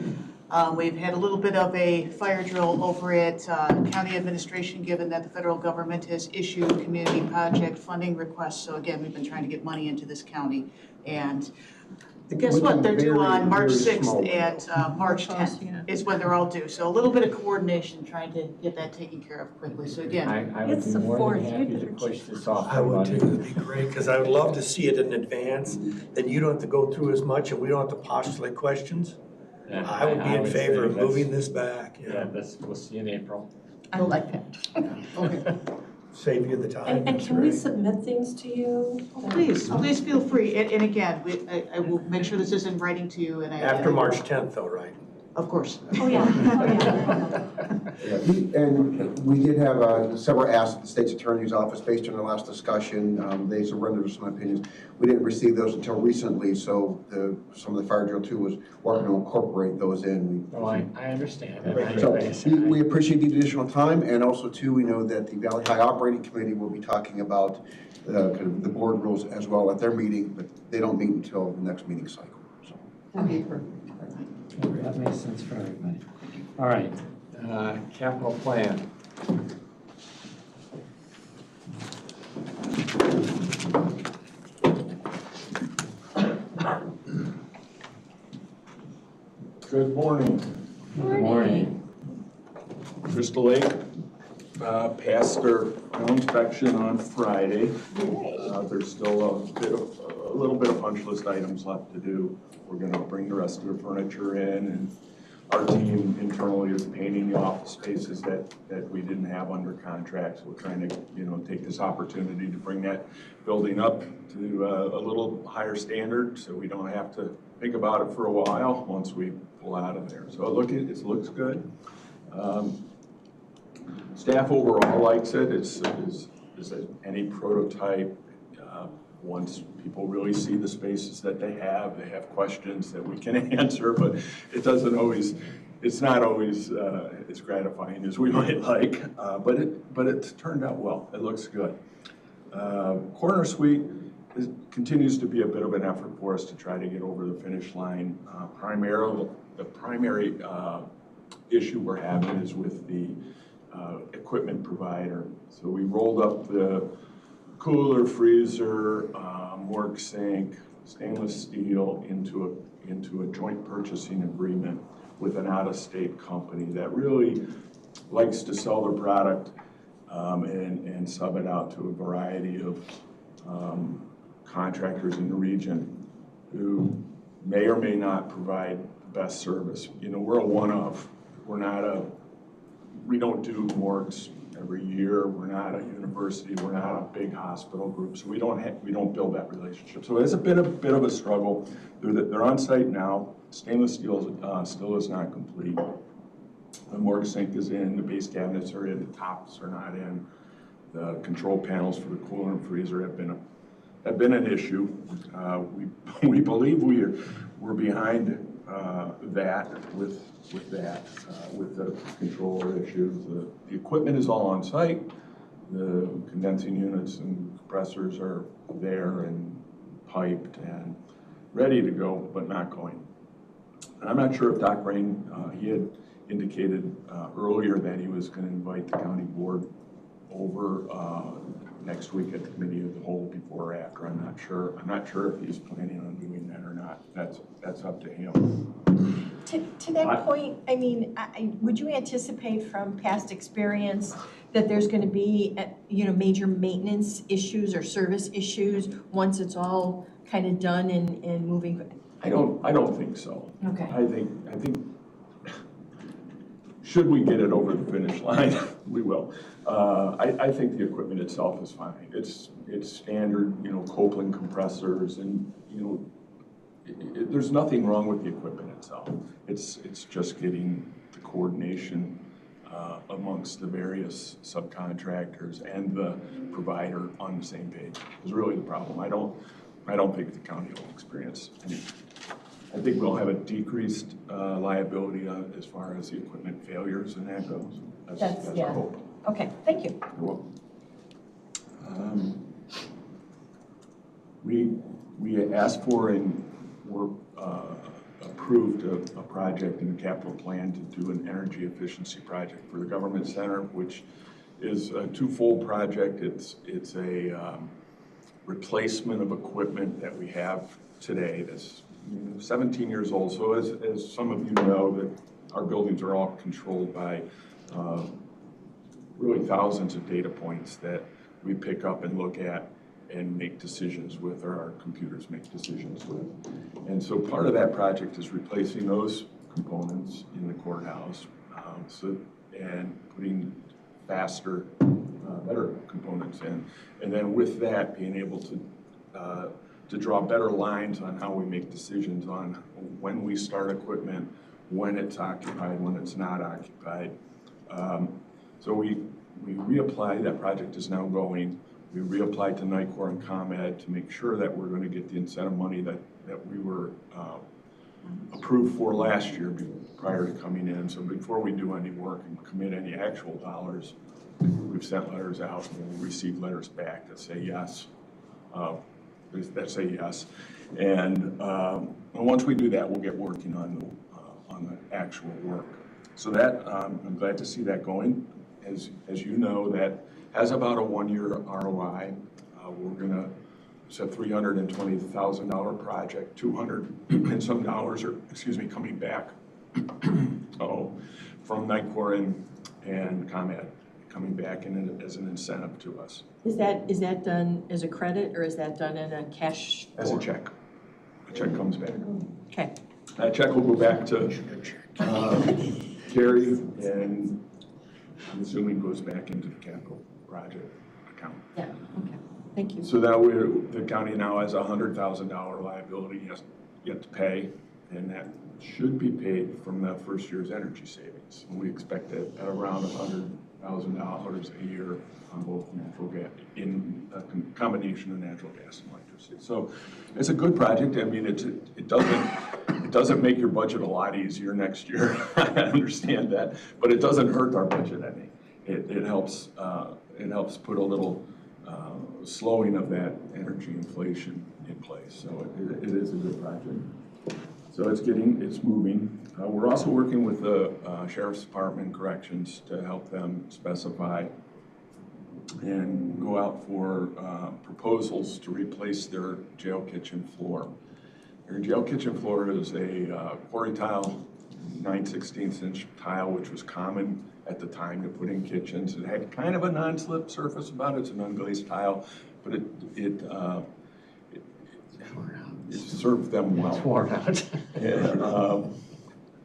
We've had a little bit of a fire drill over at county administration, given that the federal government has issued community project funding requests. So again, we've been trying to get money into this county. And guess what? They're due on March 6th and March 10th is when they're all due. So a little bit of coordination trying to get that taken care of quickly. So again, I would be more than happy to push this off. I would too, that'd be great, because I would love to see it in advance, then you don't have to go through as much and we don't have to postulate questions. Yeah, I would be in say favor of let's- moving this back, Yeah, we'll see in April. I like that. Okay. Save you the time. And That's can we great. submit things to you? Please feel free. And again, I will make sure this is in writing to you, and After March 10th though, right? Of course. Oh, yeah, oh, yeah. And we did have several asks at the state's attorney's office based on the last discussion. They surrendered some opinions. We didn't receive those until recently, so some of the fire drill too was working to incorporate those in. Oh, I understand. So we appreciate the additional time, and also too, we know that the Valley High Operating Committee will be talking about kind of the board rules as well at their meeting, but they don't meet until the next meeting cycle. So. Okay, perfect. That makes sense for everybody. All right, capital plan. Good morning. Good morning. Crystal Lake passed their inspection on Friday. There's still a little bit of punch list items left to do. We're going to bring the rest of the furniture in and our team internally is painting the office spaces that we didn't have under contract. So we're trying to, take this opportunity to bring that building up to a little higher standard so we don't have to think about it for a while once we pull out of there. So it looks good. Staff overall likes it. It's any prototype. Once people really see the spaces that they have questions that we can answer, but it's not always as gratifying as we might like, but it's turned out well. It looks good. Corner suite continues to be a bit of an effort for us to try to get over the finish line. The primary issue we're having is with the equipment provider. So we rolled up the cooler, freezer, work sink, stainless steel into a joint purchasing agreement with an out-of-state company that really likes to sell their product and sub it out to a variety of contractors in the region who may or may not provide the best service. We're a one-off. We don't do morgues every year. We're not a university. We're not a big hospital group, so we don't build that relationship. So it's been a bit of a struggle. They're on site now. Stainless steel still is not complete. The morgue sink is in. The base cabinets are in. The tops are not in. The control panels for the cooler and freezer have been an issue. We believe we're behind that with the controller issues. The equipment is all on site. The condensing units and compressors are there and piped and ready to go, but not going. And I'm not sure if Doc Rain, he had indicated earlier that he was going to invite the county board over next week at the committee of the whole before or after. I'm not sure if he's planning on doing that or not. That's up to him. To that point, I mean, would you anticipate from past experience that there's going to be, major maintenance issues or service issues once it's all kind of done and moving? I don't think so. Okay. I think should we get it over the finish line, we will. I think the equipment itself is fine. It's standard, Copeland compressors, and there's nothing wrong with the equipment itself. It's just getting the coordination amongst the various subcontractors and the provider on the same page is really the problem. I don't think the county will experience any. I think we'll have a decreased liability as far as the equipment failures and that goes. That's our hope. Okay, thank you. You're welcome. We asked for and were approved a project in the capital plan to do an energy efficiency project for the government center, which is a twofold project. It's a replacement of equipment that we have today that's 17 years old. So as some of you know, that our buildings are all controlled by really thousands of data points that we pick up and look at and make decisions with, or our computers make decisions with. And so part of that project is replacing those components in the courthouse and putting faster, better components in. And then with that, being able to draw better lines on how we make decisions on when we start equipment, when it's occupied, when it's not occupied. So we reapplied. That project is now going. We reapplied to NICOR and ComEd to make sure that we're going to get the incentive money that we were approved for last year prior to coming in. So before we do any work and commit any actual dollars, we've sent letters out and we received letters back that say yes. And once we do that, we'll get working on the actual work. So that I'm glad to see that going. As you know, that has about a 1-year ROI. We're gonna, it's a $320,000 project. 200 and some dollars are, coming back. From NICOR and ComEd, coming back as an incentive to us. Is that done as a credit or is that done in a cash? As a check. A check comes back. Okay. That check will go back to Gary, and I'm assuming goes back into the capital project account. Yeah, okay, thank you. So that the county now has a $100,000 liability yet to pay, and that should be paid from the first year's energy savings. And we expect it at around $100,000 a year on both natural gas, in a combination of natural gas and electricity. So it's a good project. I mean, it doesn't make your budget a lot easier next year. I understand that, but it doesn't hurt our budget any. It helps put a little slowing of that energy inflation in place. So it is a good project. So it's moving. We're also working with the Sheriff's Department Corrections to help them specify and go out for proposals to replace their jail kitchen floor. Their jail kitchen floor is a quarry tile, 9/16 inch tile, which was common at the time to put in kitchens. It had kind of a non-slip surface about it. It's an unglazed tile, but it served them well. It's worn out. And,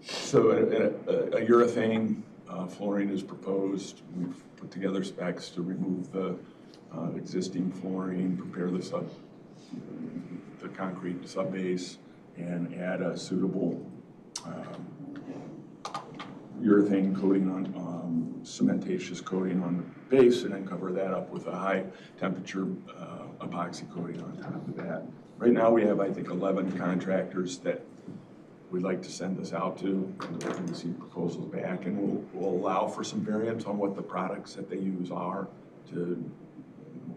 so a urethane flooring is proposed. We've put together specs to remove the existing flooring, prepare the concrete sub-base, and add a suitable urethane coating on cementatious coating on the base, and then cover that up with a high temperature epoxy coating on top of that. Right now we have, I think, 11 contractors that we'd like to send this out to, and we're going to see proposals back, and we'll allow for some variance on what the products that they use are,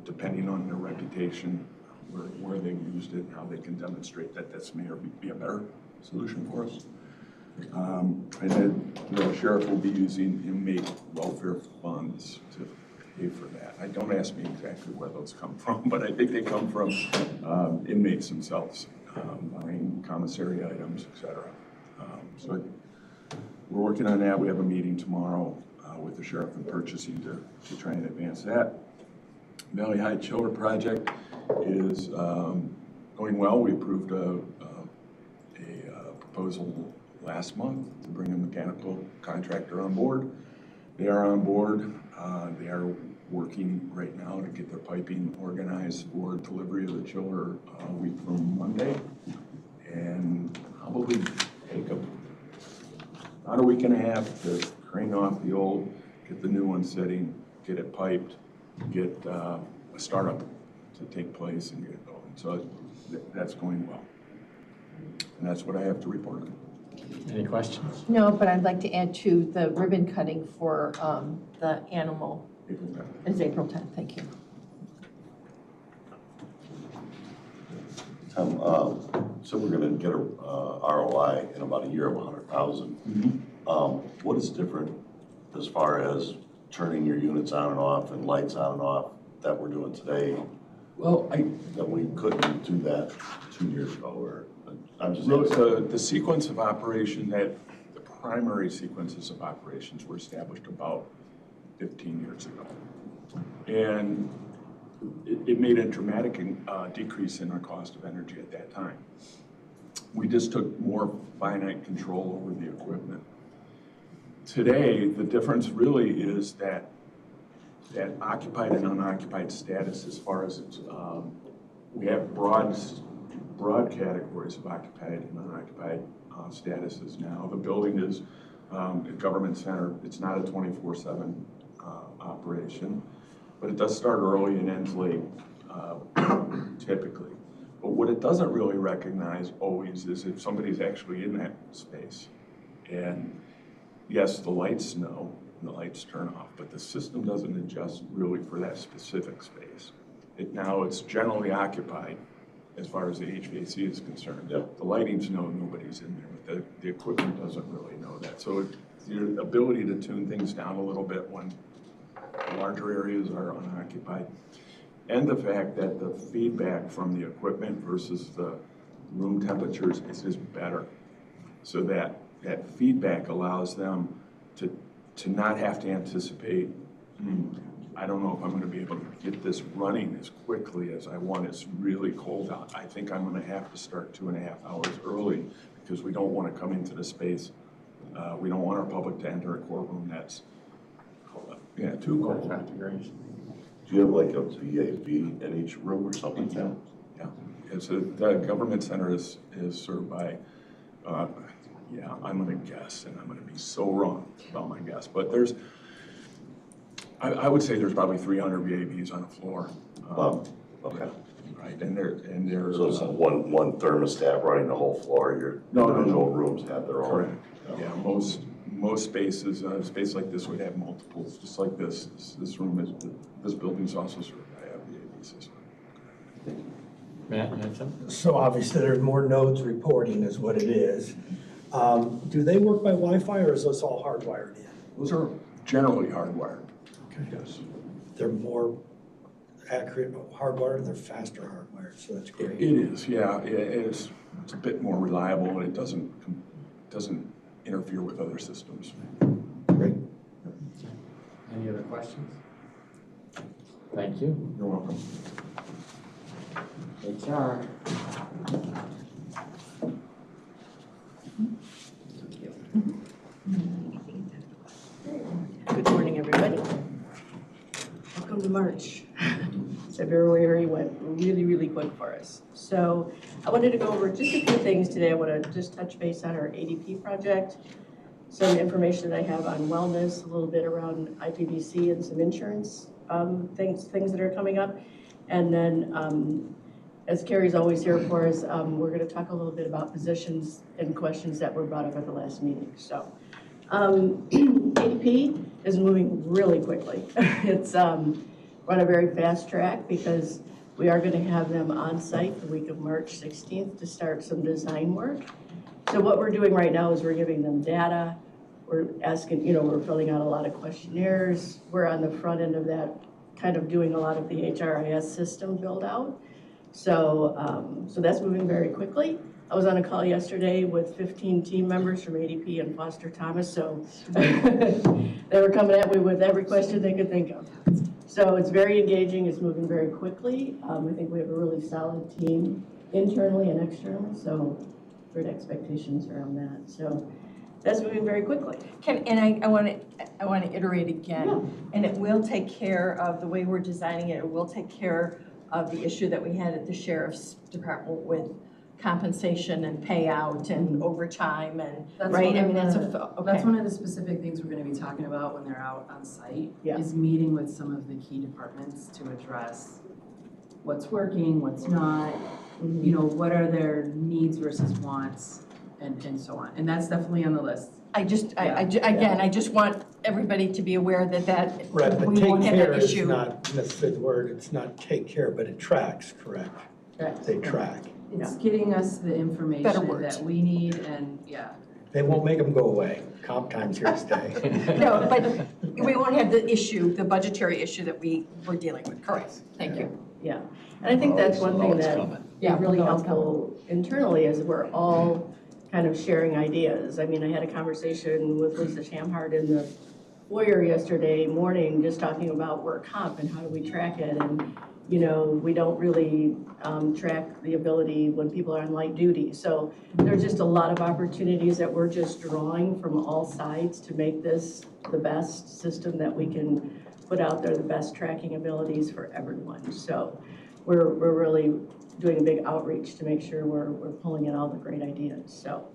depending on their reputation, where they've used it, and how they can demonstrate that this may be a better solution for us. And then the sheriff will be using inmate welfare funds to pay for that. Don't ask me exactly where those come from, but I think they come from inmates themselves, buying commissary items, etc. So we're working on that. We have a meeting tomorrow with the sheriff and purchasing to try and advance that. Valley High Chiller project is going well. We approved a proposal last month to bring a mechanical contractor on board. They are on board. They are working right now to get their piping organized for delivery of the chiller a week from Monday, and probably take about a week and a half to crane off the old, get the new one sitting, get it piped, get a startup to take place and get it going. So that's going well. And that's what I have to report on. Any questions? No, but I'd like to add to the ribbon cutting for the animal. April 10th. It's April 10th, thank you. Tom, so we're gonna get a ROI in about a year of 100,000. What is different as far as turning your units on and off and lights on and off that we're doing today? Well, That we couldn't do that 2 years ago, or I'm just the sequence of operation, the primary sequences of operations were established about 15 years ago. And it made a dramatic decrease in our cost of energy at that time. We just took more finite control over the equipment. Today, the difference really is that occupied and unoccupied status, as far as it's, we have broad categories of occupied and unoccupied statuses now. The building is a government center. It's not a 24/7 operation, but it does start early and ends late, typically. But what it doesn't really recognize always is if somebody's actually in that space. And yes, the lights know, and the lights turn off, but the system doesn't adjust really for that specific space. Now it's generally occupied as far as the HVAC is concerned. Yep. The lighting's know nobody's in there, but the equipment doesn't really know that. So your ability to tune things down a little bit when larger areas are unoccupied, and the fact that the feedback from the equipment versus the room temperatures is better. So that feedback allows them to not have to anticipate, I don't know if I'm going to be able to get this running as quickly as I want. It's really cold out. I think I'm going to have to start 2.5 hours early because we don't want to come into the space. We don't want our public to enter a courtroom that's, too cold. Configuration. Do you have like a VAV in each room or something like that? Yeah, the government center is served by, I'm gonna guess, and I'm gonna be so wrong about my guess, but I would say there's probably 300 VAVs on the floor. Okay. Right, and there's. So it's one thermostat running the whole floor, No. individual rooms have their own. Correct. Yeah, most spaces, a space like this would have multiples, just like this. This building's also served by a VAV system. Matt, you had something? So obviously there's more nodes reporting is what it is. Do they work by Wi-Fi or is this all hardwired in? Those are generally hardwired. Okay. Yes. They're more accurate hardwired, they're faster hardwired, so that's great. It is, yeah. It's a bit more reliable, and it doesn't interfere with other systems. Great. Any other questions? Thank you. You're welcome. HR. Good morning, everybody. Welcome to March. February went really, really quick for us. So I wanted to go over just a few things today. I want to just touch base on our ADP project, some information that I have on wellness, a little bit around IPVC and some insurance things that are coming up. And then, as Carrie's always here for us, we're going to talk a little bit about positions and questions that were brought up at the last meeting. So ADP is moving really quickly. It's we're on a very fast track because we are going to have them on site the week of March 16th to start some design work. So what we're doing right now is we're giving them data. We're asking, we're filling out a lot of questionnaires. We're on the front end of that, kind of doing a lot of the HRIS system build out. So, so that's moving very quickly. I was on a call yesterday with 15 team members from ADP and Foster Thomas, so they were coming at me with every question they could think of. So it's very engaging, it's moving very quickly. I think we have a really solid team internally and externally, so great expectations around that. So that's moving very quickly. I want to iterate again, and it will take care of the way we're designing it. It will take care of the issue that we had at the sheriff's department with compensation and payout and overtime and That's right. I mean, That's one of the specific things we're going to be talking about when they're out on site. Yeah. Is meeting with some of the key departments to address what's working, what's not. What are their needs versus wants, and so on. And that's definitely on the list. I just want everybody to be aware that Right, but we take won't have care that is issue. not necessarily the word, it's not take care, but it tracks, correct? Correct. They track. It's getting us the information that we need, and They won't make them go away. Comp time's here to stay. No, but we won't have the issue, the budgetary issue that we're dealing with. Correct. Thank you. Yeah, and I think that's one thing that is really we'll know it's helpful internally is we're all kind of sharing ideas. I mean, I had a conversation with Lisa Shamhart in the foyer yesterday morning, just talking about work comp and how do we track it. And, we don't really track the ability when people are on light duty. So there's just a lot of opportunities that we're just drawing from all sides to make this the best system that we can put out there, the best tracking abilities for everyone. So we're really doing a big outreach to make sure we're pulling in all the great ideas. So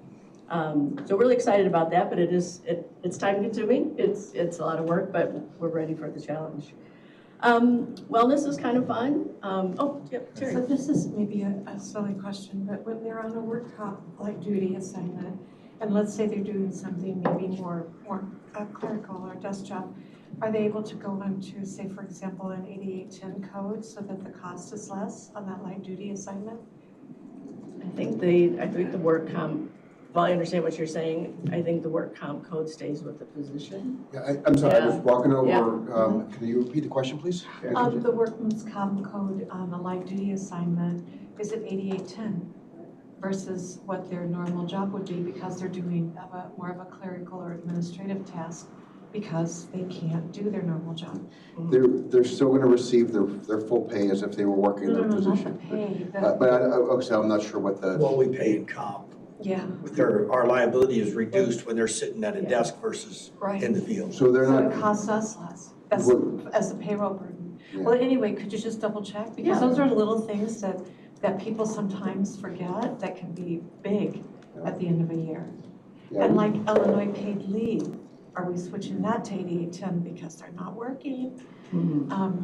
so really excited about that, but it's time consuming. It's a lot of work, but we're ready for the challenge. Wellness is kind of fun. Terry. So this is maybe a silly question, but when they're on a work comp light duty assignment, and let's say they're doing something maybe more clerical or desk job, are they able to go into, say, for example, an 8810 code so that the cost is less on that light duty assignment? I think the work comp, well, I understand what you're saying. I think the work comp code stays with the position. Yeah, I'm sorry, I was walking over. Yeah. Can you repeat the question, please? The workman's comp code on a light duty assignment, is it 8810 versus what their normal job would be because they're doing more of a clerical or administrative task because they can't do their normal job? They're still going to receive their full pay as if they were working in their position. Not the pay, But so I'm not sure what the. What we pay in comp. Yeah, our liability is reduced when they're sitting at a desk versus right. in the field. So they're So not, it costs us less, that's, What- as a payroll burden. Yeah. Well, anyway, could you just double check? Because those are little things that people sometimes forget that can be big at the end of a year. yeah, And like Illinois paid leave, are we switching that to 8810 because they're not working?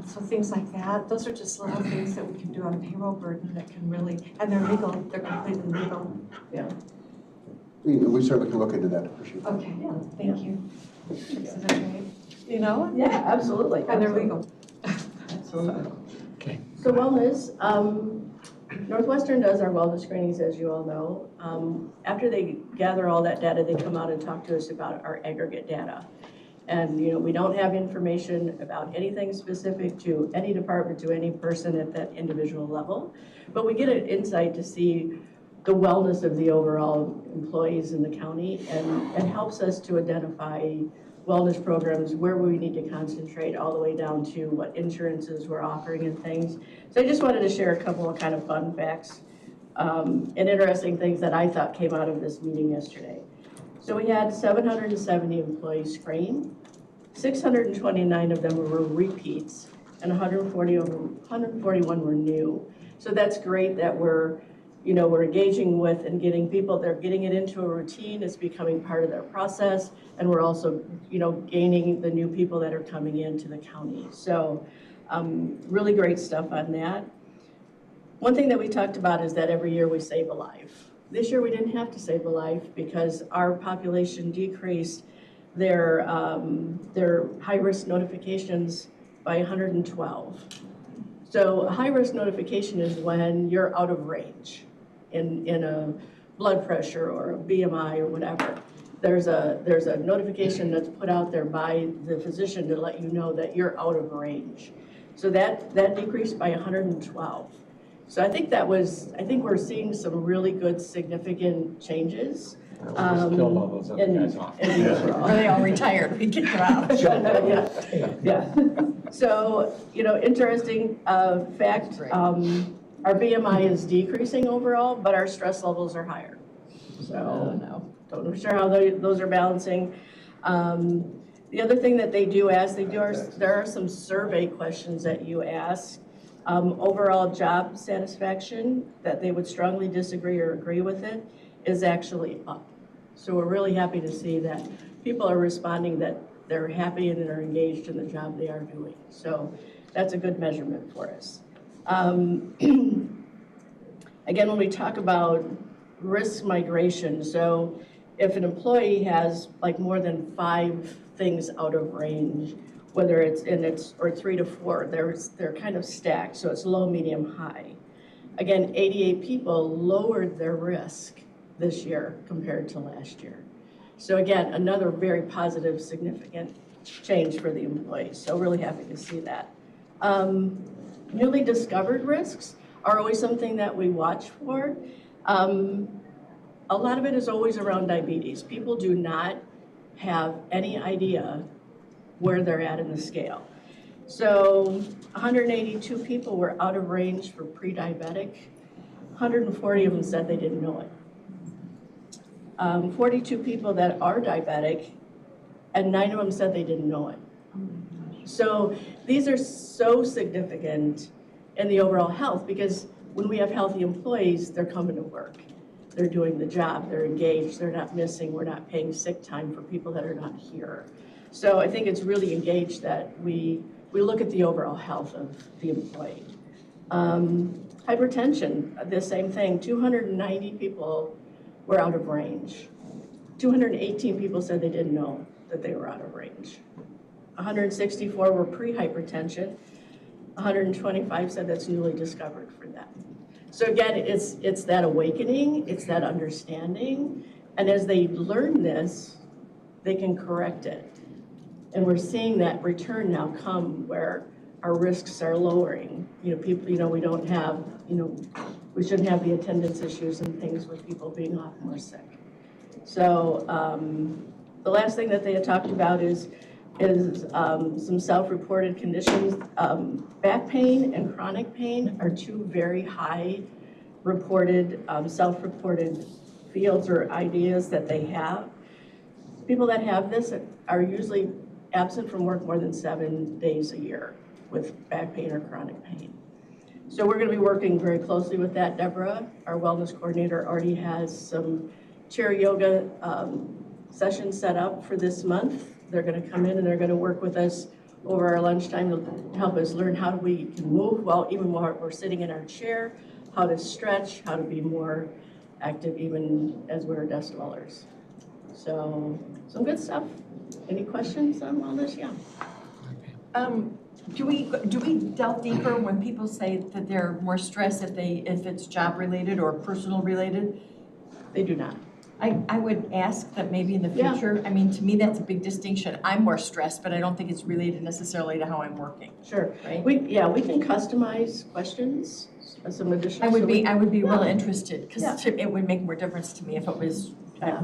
So things like that, those are just little things that we can do on a payroll burden that can really, and they're legal, they're completely legal. we certainly can look into that, for sure. Okay, thank you. Tricks of the trade, you know? Yeah, absolutely. And they're legal. Absolutely. Okay. So wellness, Northwestern does our wellness screenings, as you all know. After they gather all that data, they come out and talk to us about our aggregate data. And, we don't have information about anything specific to any department, to any person at that individual level, but we get an insight to see the wellness of the overall employees in the county, and it helps us to identify wellness programs, where we need to concentrate, all the way down to what insurances we're offering and things. So I just wanted to share a couple of kind of fun facts and interesting things that I thought came out of this meeting yesterday. So we had 770 employees screened, 629 of them were repeats, and 141 were new. So that's great that we're engaging with and getting people, they're getting it into a routine, it's becoming part of their process, and we're also, gaining the new people that are coming into the county. So really great stuff on that. One thing that we talked about is that every year we save a life. This year we didn't have to save a life because our population decreased their high-risk notifications by 112. So a high-risk notification is when you're out of range in a blood pressure or a BMI or whatever. There's a notification that's put out there by the physician to let you know that you're out of range. So that decreased by 112. So I think we're seeing some really good significant changes. Killed all those other guys off. They all retired, we kicked them out. Yeah. So, interesting fact, our BMI is decreasing overall, but our stress levels are higher. So, don't know sure how those are balancing. The other thing that they do ask, there are some survey questions that you ask. Overall job satisfaction, that they would strongly disagree or agree with it, is actually up. So we're really happy to see that people are responding that they're happy and are engaged in the job they are doing. So that's a good measurement for us. Again, when we talk about risk migration, so if an employee has like more than 5 things out of range, whether it's or 3 to 4, they're kind of stacked, so it's low, medium, high. Again, 88 people lowered their risk this year compared to last year. So again, another very positive, significant change for the employees. So really happy to see that. Newly discovered risks are always something that we watch for. A lot of it is always around diabetes. People do not have any idea where they're at in the scale. So 182 people were out of range for pre-diabetic. 140 of them said they didn't know it. 42 people that are diabetic, and 9 of them said they didn't know it. So these are so significant in the overall health, because when we have healthy employees, they're coming to work. They're doing the job, they're engaged, they're not missing, we're not paying sick time for people that are not here. So I think it's really engaged that we look at the overall health of the employee. Hypertension, the same thing, 290 people were out of range. 218 people said they didn't know that they were out of range. 164 were pre-hypertension. 125 said that's newly discovered for them. So again, it's that awakening, it's that understanding, and as they learn this, they can correct it. And we're seeing that return now come where our risks are lowering. People, we don't have, we shouldn't have the attendance issues and things with people being off more sick. So the last thing that they had talked about is some self-reported conditions. Back pain and chronic pain are 2 very high reported, self-reported fields or ideas that they have. People that have this are usually absent from work more than 7 days a year with back pain or chronic pain. So we're gonna be working very closely with that. Deborah, our wellness coordinator, already has some chair yoga sessions set up for this month. They're gonna come in and they're gonna work with us over our lunchtime to help us learn how we can move while even while we're sitting in our chair, how to stretch, how to be more active even as we're desk dwellers. So, some good stuff. Any questions on all this? Yeah. Do we delve deeper when people say that they're more stressed if it's job related or personal related? They do not. I would ask that maybe in the Yeah. future, I mean, to me, that's a big distinction. I'm more stressed, but I don't think it's related necessarily to how I'm working. Sure. Right? We can customize questions, some additional. I would be Yeah. real interested, because it would make more difference to me if it was,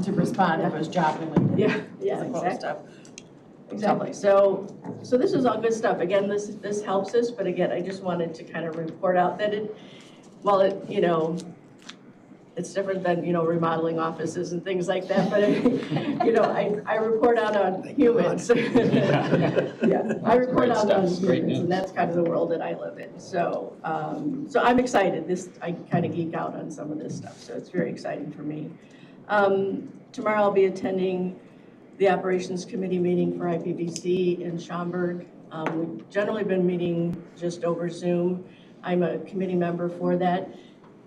to respond if it was job related. Yeah, as opposed exactly. to- Exactly. So this is all good stuff. Again, this helps us, but again, I just wanted to kind of report out that while it's different than, remodeling offices and things like that, but, I report out on humans. Yeah, I report out on humans, and that's kind of the world that I live in. So I'm excited. I kind of geek out on some of this stuff, so it's very exciting for me. Tomorrow I'll be attending the Operations Committee meeting for IPBC in Schaumburg. We've generally been meeting just over Zoom. I'm a committee member for that.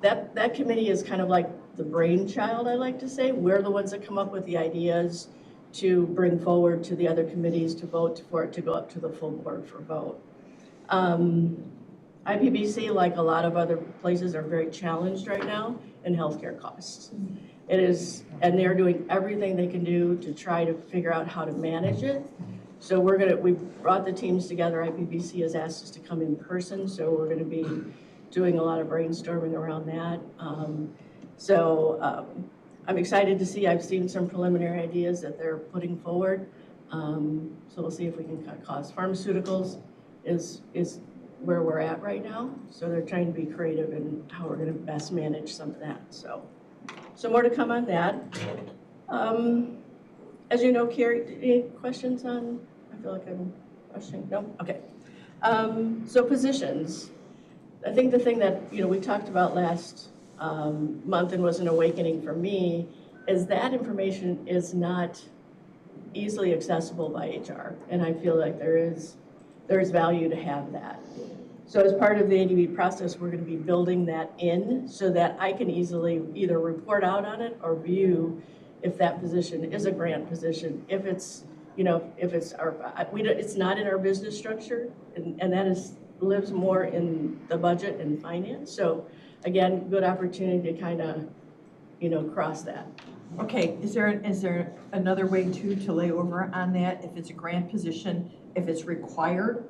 That committee is kind of like the brainchild, I like to say. We're the ones that come up with the ideas to bring forward to the other committees to vote for it to go up to the full board for vote. IPBC, like a lot of other places, are very challenged right now in healthcare costs. It is, and they're doing everything they can do to try to figure out how to manage it. So we brought the teams together. IPBC has asked us to come in person, so we're gonna be doing a lot of brainstorming around that. I'm excited to see, I've seen some preliminary ideas that they're putting forward. So we'll see if we can cut costs. Pharmaceuticals is where we're at right now. So they're trying to be creative in how we're gonna best manage some of that, so. More to come on that. As you know, Carrie, any questions on, I feel like I'm rushing, no? Okay. So positions. I think the thing that, we talked about last month and was an awakening for me is that information is not easily accessible by HR. And I feel like there is value to have that. So as part of the ADB process, we're going to be building that in so that I can easily either report out on it or view if that position is a grant position, if it's, it's not in our business structure, and that lives more in the budget and finance. So again, good opportunity to kind of, cross that. Okay, is there another way to lay over on that, if it's a grant position, if it's required?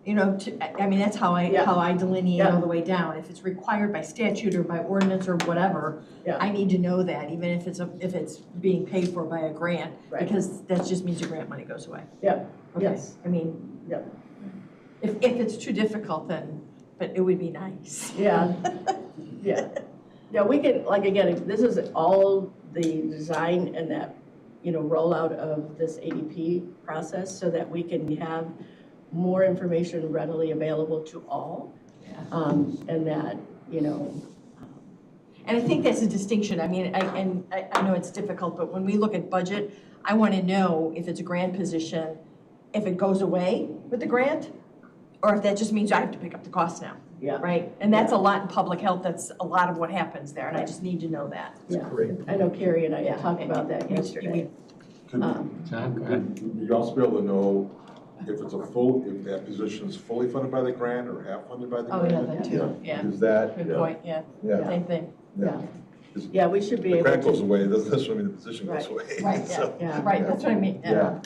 That's how I delineate all the way down. If it's required by statute or by ordinance or whatever, I need to know that, even if it's being paid for by a grant, because that just means your grant money goes away. Yeah. Okay. Yes. If it's too difficult, then, but it would be nice. Yeah. Yeah, we can, again, this is all the design and that, rollout of this ADP process so that we can have more information readily available to all. And that, And I think that's a distinction. I know it's difficult, but when we look at budget, I want to know if it's a grant position, if it goes away with the grant, or if that just means I have to pick up the cost now. Yeah. Right? And that's a lot in public health. That's a lot of what happens there, and I just need to know that. yeah, I know Carrie and I talked about that yesterday. John, go ahead. Would you also be able to know if that position is fully funded by the grant or half funded by the Oh, grant? yeah, that too. Yeah. Is that? Good point, yeah. Same thing. Yeah, we should be The able grant goes to. away, it doesn't necessarily mean the position goes Right. away. Right, So, Yeah. Right, that's what I mean. Yeah.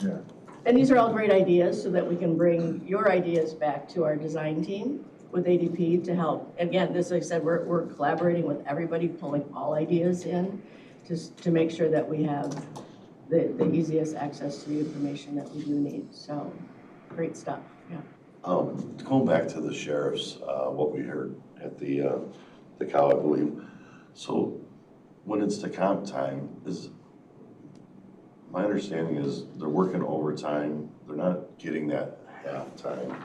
And these are all great ideas so that we can bring your ideas back to our design team with ADP to help. Again, this, like I said, we're collaborating with everybody, pulling all ideas in to make sure that we have the easiest access to the information that we do need. So, great stuff, yeah. Going back to the sheriff's, what we heard at the cow, I believe. So when it's the comp time, my understanding is they're working overtime, they're not getting that half time.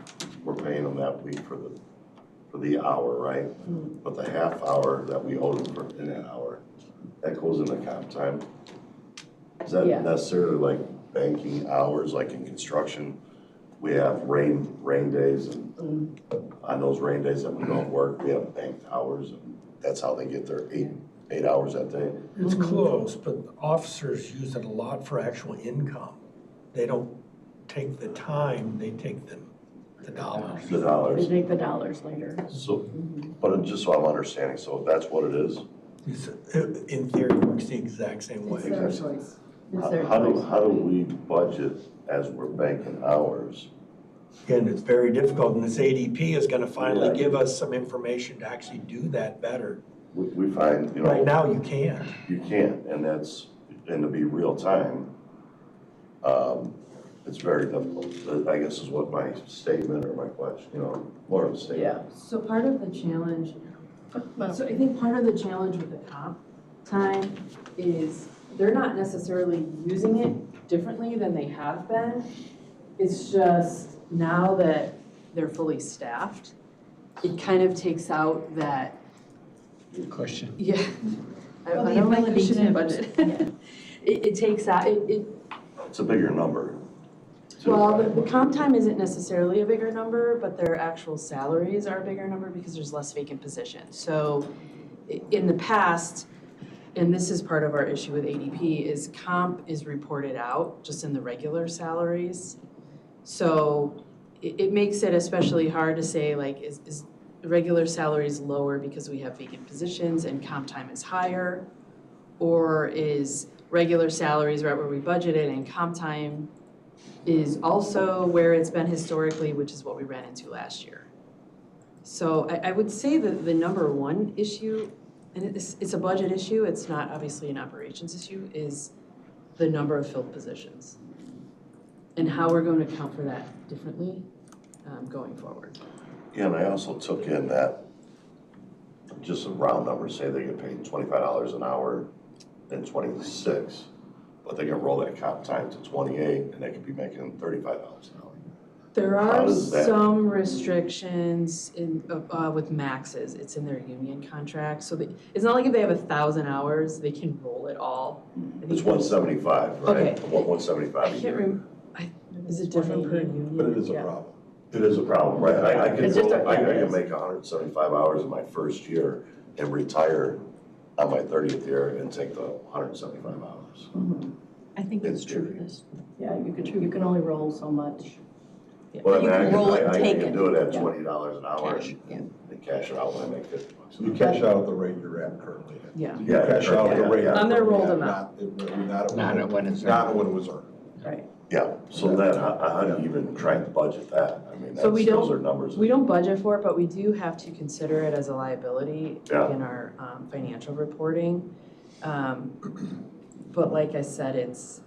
We're paying them that week for the hour, right? But the half hour that we owe them for in that hour, that goes into comp time. Is that Yeah. necessarily like banking hours, like in construction? We have rain days, and on those rain days that we don't work, we have banked hours, and that's how they get their eight hours that day. It's close, but officers use it a lot for actual income. They don't take the time, they take the dollars. The dollars. They take the dollars later. So, but just so I'm understanding, so that's what it is? In theory, it works the exact same way. It's their choice. It's their choice. How do we budget as we're banking hours? Again, it's very difficult, and this ADP is gonna finally Yeah. give us some information to actually do that better. We find, you Right know, now, you can't. you can't, and to be real time, it's very difficult. I guess is what my statement or my question, you know, more of a statement. Yeah. So part of the challenge, so I think part of the challenge with the comp time is they're not necessarily using it differently than they have been. It's just now that they're fully staffed, it kind of takes out that. Question. Yeah. Well, I the don't like ability cushion to- budget. yeah. It takes out, It's a bigger number. too, well, right? the comp time isn't necessarily a bigger number, but their actual salaries are a bigger number because there's less vacant positions. So in the past, and this is part of our issue with ADP, is comp is reported out just in the regular salaries. So it makes it especially hard to say, like, is regular salaries lower because we have vacant positions and comp time is higher? Or is regular salaries right where we budgeted and comp time is also where it's been historically, which is what we ran into last year. So I would say that the number one issue, and it's a budget issue, it's not obviously an operations issue, is the number of filled positions. And how we're going to account for that differently going forward. Yeah, and I also took in that, just a round number, say they get paid $25 an hour in 26, but they can roll that comp time to 28 and they could be making $35 an hour. There How are does that- some restrictions in, with maxes, it's in their union contract, so it's not like if they have 1,000 hours, they can roll it all. I think It's 175, right? Okay. 175 I a can't year. remember, is it different per union? But it is a Yeah. problem. It is a problem, right? I can It's just go, a- I yeah, it can is. make 175 hours in my first year and retire on my 30th year and take the 175 hours. I think In it's true theory. for this. Yeah, you can only roll so much. Well, I You mean, can roll it and I take can it. do it at Yeah. $20 an hour Cash, yeah. and cash it out when I make $50. You cash out at the rate you're at currently. Yeah. You Yeah, cash out at the yeah, rate. yeah. On their rolled Yeah, amount. Not when it's earned. Right. Yeah, so that, how do you even try and budget that? I mean, So we those don't- are numbers. We don't budget for it, but we do have to consider it as a liability Yeah. in our financial reporting. But like I said, it's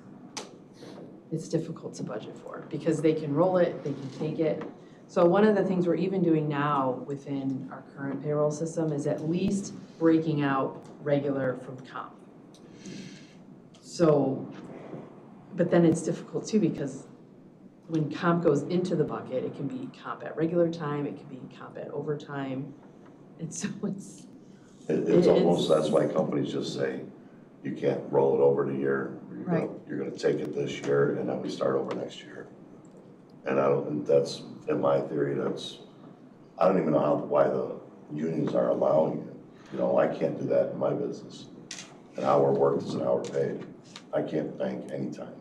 difficult to budget for because they can roll it, they can take it. So one of the things we're even doing now within our current payroll system is at least breaking out regular from comp. So, but then it's difficult too because when comp goes into the bucket, it can be comp at regular time, it can be comp at overtime. And so it's It's almost, It's- that's why companies just say, you can't roll it over the year. Right. You're gonna take it this year and then we start over next year. And I don't think that's, in my theory, I don't even know why the unions are allowing it. You know, I can't do that in my business. An hour worked is an hour paid. I can't bank any time.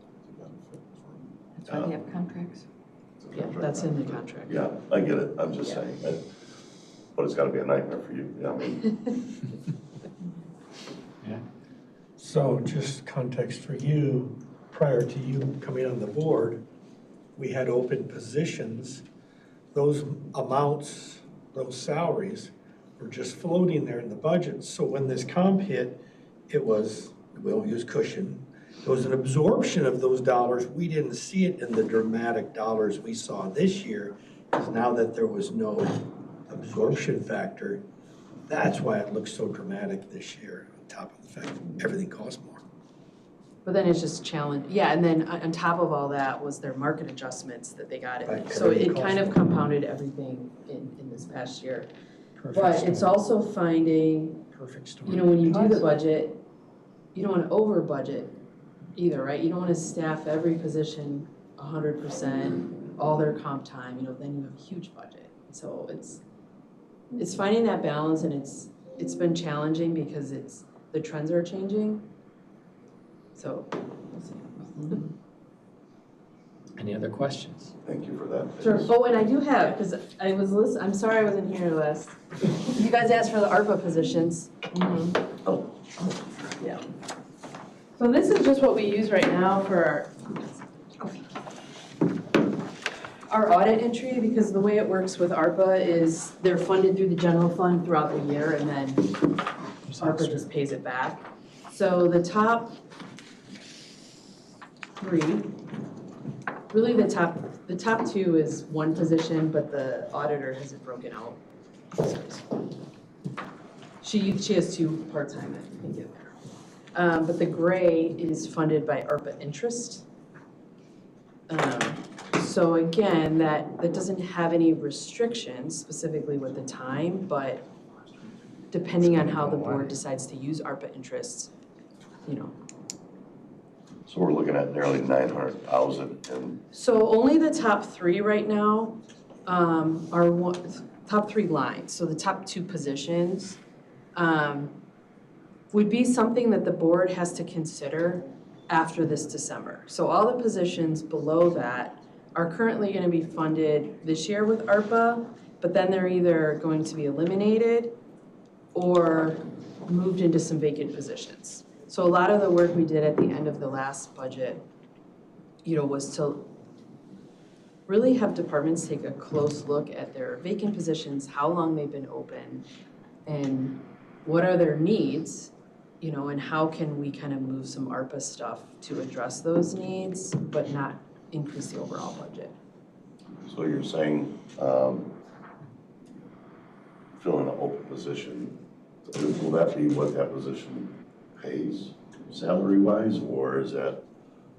That's why they have contracts. Yeah, that's in the contract. Yeah, I get it, I'm just Yeah. saying, but it's gotta be a nightmare for you, you know what I mean? So just context for you, prior to you coming on the board, we had open positions. Those amounts, those salaries were just floating there in the budget. So when this comp hit, it was, we'll use cushion. There was an absorption of those dollars. We didn't see it in the dramatic dollars we saw this year, because now that there was no absorption factor, that's why it looks so dramatic this year. top of the fact that everything costs more. But then it's just challenge, yeah, and then on top of all that was their market adjustments that they got in. Right, So everything it kind costs of compounded everything in this past year. Perfect But it's storm. also finding, Perfect storm. you know, when you do the budget, you don't want to over budget either, right? You don't want to staff every position 100%, all their comp time, you know, then you have a huge budget. So it's finding that balance, and it's been challenging because the trends are changing. So, we'll see. Any other questions? Thank you for that. Sure. Oh, and I do have, because I'm sorry I wasn't here last. You guys asked for the ARPA positions. Oh, yeah. So this is just what we use right now for our audit entry, because the way it works with ARPA is they're funded through the general fund throughout the year, and then ARPA just pays it back. So the top three, really the top two is one position, but the auditor has it broken out. She has two part-time, I think, in there. But the gray is funded by ARPA interest. So again, that doesn't have any restrictions specifically with the time, but depending on how the board decides to use ARPA interests, you know. So we're looking at nearly 900,000 and So only the top three right now are top three lines. So the top two positions would be something that the board has to consider after this December. So all the positions below that are currently going to be funded this year with ARPA, but then they're either going to be eliminated or moved into some vacant positions. So a lot of the work we did at the end of the last budget, you know, was to really have departments take a close look at their vacant positions, how long they've been open, and what are their needs, you know, and how can we kind of move some ARPA stuff to address those needs, but not increase the overall budget. so you're saying filling an open position, will that be what that position pays salary-wise, or is that,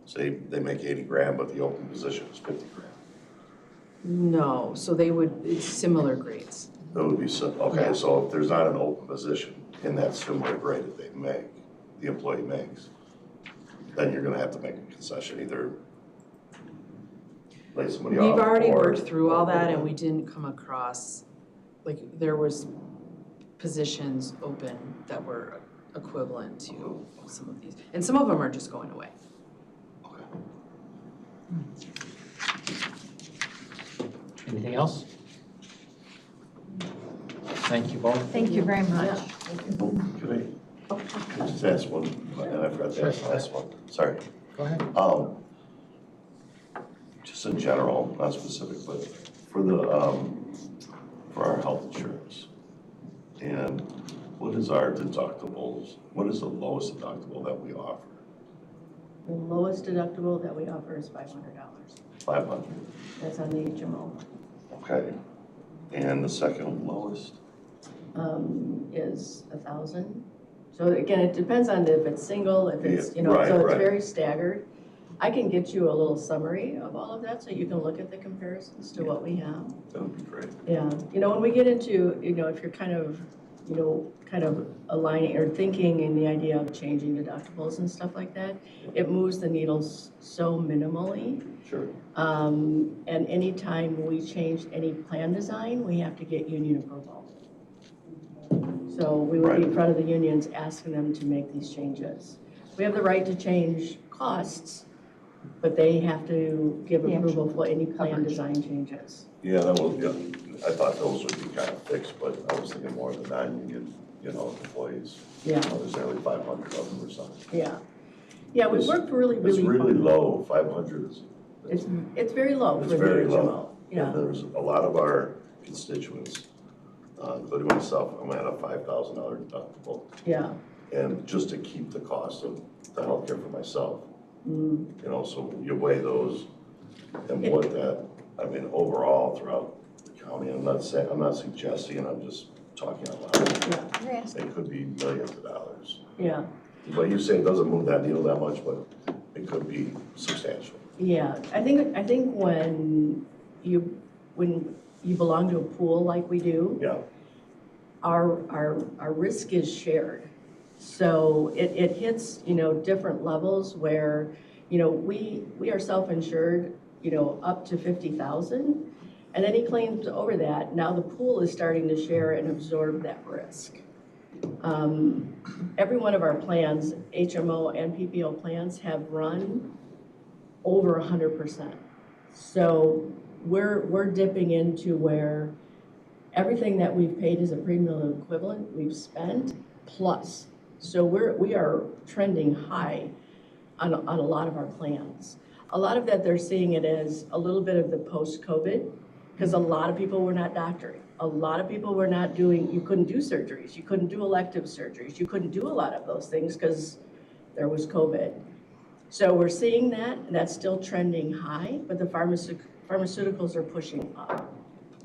say, they make 80 grand, but the open position is 50 grand? No, so it's similar grades. That would be, okay, so if there's not an open position in that similar grade that the employee makes, then you're gonna have to make a concession, either lay somebody off. We've already or- worked through all that, and we didn't come across, like, there was positions open that were equivalent to some of these, and some of them are just going away. Okay. Anything else? Thank you both. Thank you very much. Can I just ask one, and I forgot to ask the last one, sorry. Go ahead. Just in general, not specific, but for for our health insurance, and what is our deductibles? What is the lowest deductible that we offer? The lowest deductible that we offer is $500. 500. That's on the HMO. Okay. And the second lowest? Is 1,000. So again, it depends on if it's single, if it's, you know, Right, so it's right. very staggered. I can get you a little summary of all of that so you can look at the comparisons to what we have. That would be great. Yeah, you know, when we get into, you know, if you're kind of aligning or thinking in the idea of changing deductibles and stuff like that, it moves the needles so minimally. Sure. And anytime we change any plan design, we have to get union approval. So we would be in front of the unions asking them to make these changes. We have the right to change costs, but they have to give approval for any plan design changes. Yeah, I thought those would be kind of fixed, but I was thinking more of the non-union, you know, employees. Yeah. You know, there's nearly 500 of them or something. Yeah. Yeah, we worked really, really It's really hard. low, 500 is. It's very low for It's the very HMO. low. Yeah. And there's a lot of our constituents, including myself, I'm at a $5,000 deductible. Yeah. And just to keep the cost of the healthcare for myself. Mm. You know, so you weigh those and what that, I mean, overall throughout the county, I'm not suggesting, I'm just talking out loud. Yeah. It could be millions of dollars. Yeah, But you say it doesn't move that needle that much, but it could be substantial. yeah. I think when you belong to a pool like we do, Yeah, our risk is shared. So it hits, different levels where, we are self-insured, up to 50,000. And any claims over that, now the pool is starting to share and absorb that risk. Every one of our plans, HMO and PPO plans, have run over 100%. So we're dipping into where everything that we've paid as a premium equivalent, we've spent plus. So we are trending high on a lot of our plans. A lot of that, they're seeing it as a little bit of the post-COVID, because a lot of people were not doctoring. A lot of people were not doing, you couldn't do surgeries, you couldn't do elective surgeries, you couldn't do a lot of those things because there was COVID. So we're seeing that, and that's still trending high, but the pharmaceuticals are pushing up.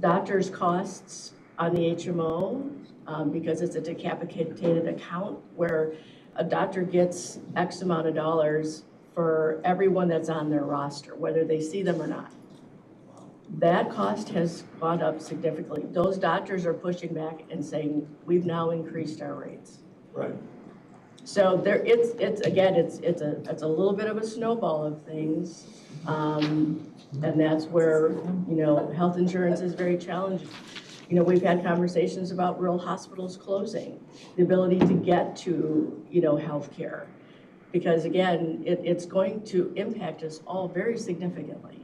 Doctors' costs on the HMO, because it's a decapitated account where a doctor gets X amount of dollars for everyone that's on their roster, whether they see them or not. That cost has gone up significantly. Those doctors are pushing back and saying, we've now increased our rates. right. So it's a little bit of a snowball of things. And that's where, health insurance is very challenging. We've had conversations about rural hospitals closing, the ability to get to, healthcare. Because again, it's going to impact us all very significantly.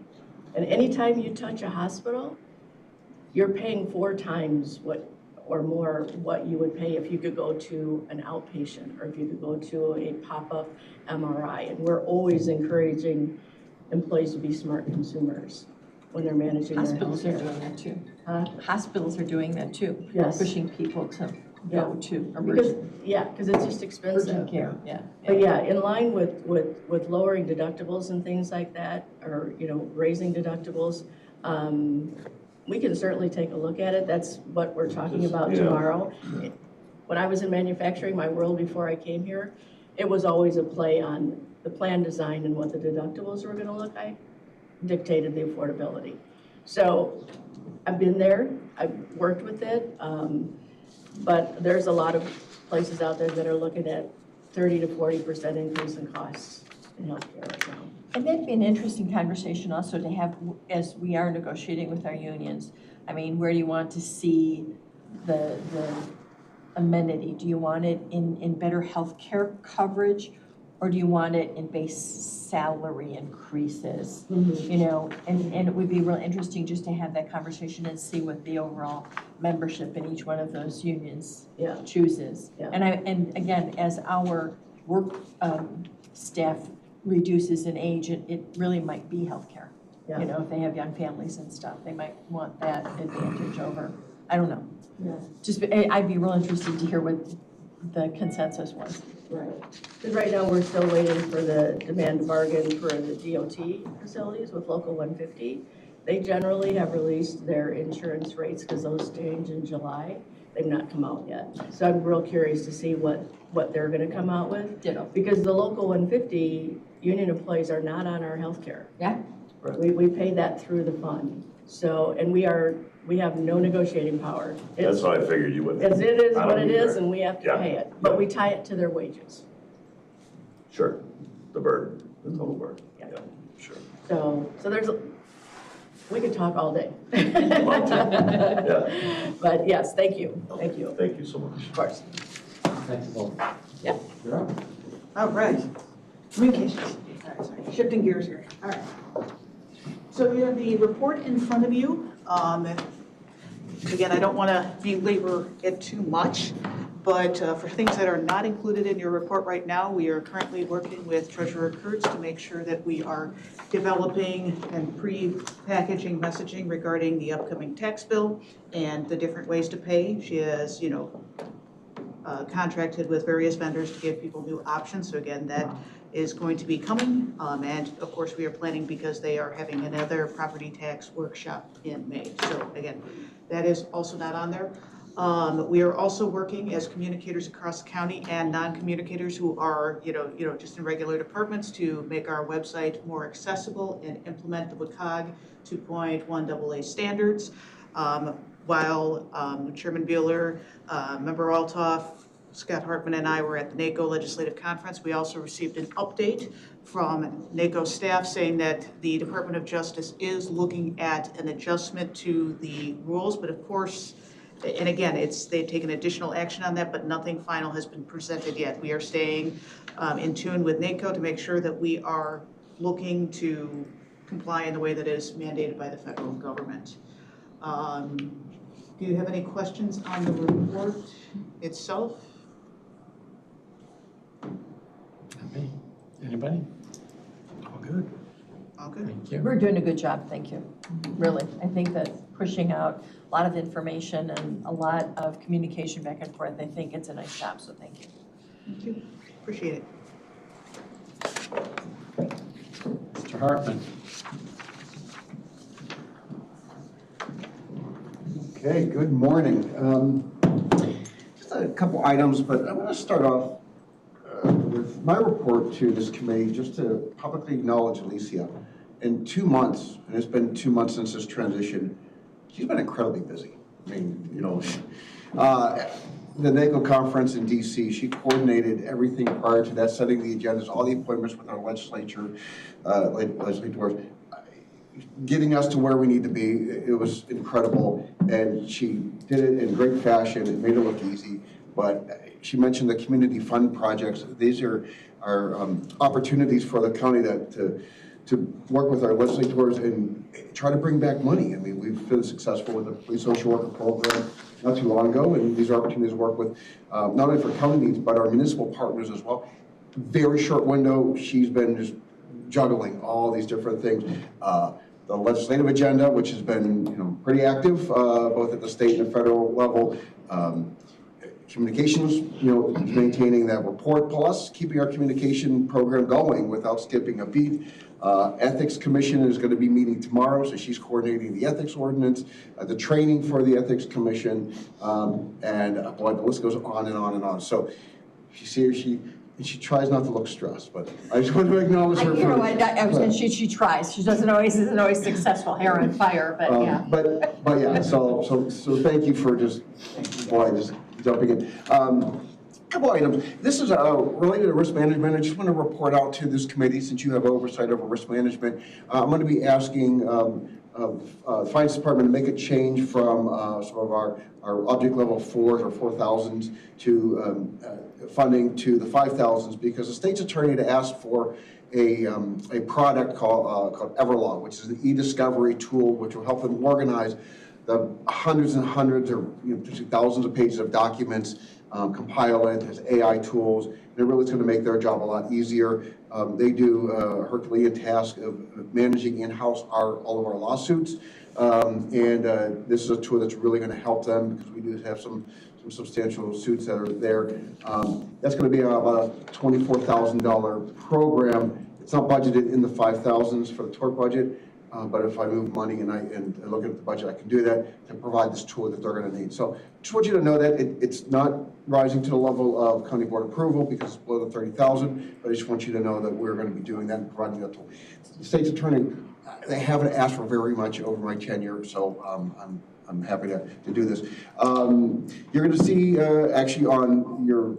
And anytime you touch a hospital, you're paying 4 times what you would pay if you could go to an outpatient or if you could go to a pop-up MRI. And we're always encouraging employees to be smart consumers when they're managing their Hospitals are healthcare. doing that too. Huh? Hospitals are doing that too. Yes. Pushing people to go to Because it's just expensive. urgent care, yeah. But yeah, in line with lowering deductibles and things like that, or, raising deductibles, we can certainly take a look at it. That's what we're talking about Yeah. tomorrow. When I was in manufacturing, my world before I came here, it was always a play on the plan design and what the deductibles were gonna look like, dictated the affordability. So I've been there, I've worked with it, but there's a lot of places out there that are looking at 30 to 40% increase in costs in healthcare right now. And that'd be an interesting conversation also to have as we are negotiating with our unions. I mean, where do you want to see the amenity? Do you want it in better health care coverage, or do you want it in base salary increases? And it would be real interesting just to have that conversation and see what the overall membership in each one of those unions chooses. Yeah. And again, as our work staff reduces in age, it really might be healthcare. Yeah. If they have young families and stuff, they might want that advantage over, I don't know. Yeah. I'd be real interested to hear what the consensus was. Right. Because right now, we're still waiting for the demand bargain for the DOT facilities with Local 150. They generally have released their insurance rates because those change in July. They've not come out yet. So I'm real curious to see what they're gonna come out with. Ditto. Because the Local 150 union employees are not on our health care. Yeah. Right. We pay that through the fund. So, and we have no negotiating power. That's what I figured you would. It is I what don't it is, either. and we have to Yeah. pay it. But we tie it to their wages. Sure, the burden, the total burden, Yeah. yeah, sure. So there's, we could talk all day. Love to. Yeah. But yes, thank you. Thank you so much. Of course. Thanks, Paul. Yeah. You're up. All right, communications. All right, sorry, shifting gears here. All right. So you have the report in front of you. Again, I don't want to belabor it too much, but for things that are not included in your report right now, we are currently working with Treasurer Kurtz to make sure that we are developing and pre-packaging messaging regarding the upcoming tax bill and the different ways to pay. She has, contracted with various vendors to give people new options. So again, that is going to be coming. And of course, we are planning because they are having another property tax workshop in May. So again, that is also not on there. We are also working as communicators across the county and non-communicators who are, just in regular departments to make our website more accessible and implement the WCAG 2.1 AA standards. While Chairman Bueller, Member Altoff, Scott Hartman and I were at the NACO Legislative Conference, we also received an update from NACO staff saying that the Department of Justice is looking at an adjustment to the rules, but of course, and again, they've taken additional action on that, but nothing final has been presented yet. We are staying in tune with NACO to make sure that we are looking to comply in the way that is mandated by the federal government. Do you have any questions on the report itself? Not me. Anybody? All good. All good. Thank you. We're doing a good job, thank you. Really, I think that pushing out a lot of information and a lot of communication back and forth, I think it's a nice job, so thank you. Thank you. Appreciate it. Mr. Hartman. Okay, good morning. Just a couple items, but I want to start off with my report to this committee, just to publicly acknowledge Alicia. In 2 months, and it's been 2 months since this transition, she's been incredibly busy. I mean, the NACO conference in DC, she coordinated everything prior to that, setting the agendas, all the appointments with our legislators, getting us to where we need to be. It was incredible, and she did it in great fashion. It made it look easy, but she mentioned the community fund projects. These are opportunities for the county to work with our legislators and try to bring back money. I mean, we've been successful with the police social worker program not too long ago, and these are opportunities to work with not only for county needs, but our municipal partners as well. Very short window. She's been just juggling all these different things. The legislative agenda, which has been pretty active, both at the state and federal level. Communications, maintaining that report, plus keeping our communication program going without skipping a beat. Ethics Commission is going to be meeting tomorrow, so she's coordinating the ethics ordinance, the training for the Ethics Commission, and boy, the list goes on and on and on. So if you see her, she tries not to look stressed, but I just want to acknowledge her. I was saying she tries. She isn't always successful, hair on fire, but yeah. But yeah, so thank you for just jumping in. Couple items. This is related to risk management. I just want to report out to this committee, since you have oversight over risk management. I'm going to be asking the Finance Department to make a change from some of our object level 4s or 4,000s to funding to the 5,000s, because the state's attorney had asked for a product called Everlog, which is an e-discovery tool which will help them organize the hundreds and hundreds or thousands of pages of documents, compile it, has AI tools, and it really is going to make their job a lot easier. They do a Herculean task of managing in-house all of our lawsuits, and this is a tool that's really going to help them, because we do have some substantial suits that are there. That's going to be about a $24,000 program. It's not budgeted in the 5,000s for the tort budget. But if I move money and I look at the budget, I can do that to provide this tool that they're going to need. So just want you to know that it's not rising to the level of county board approval because it's below the 30,000. But I just want you to know that we're going to be doing that and providing that tool. The state's attorney, they haven't asked for very much over my tenure, so I'm happy to do this. You're going to see actually on your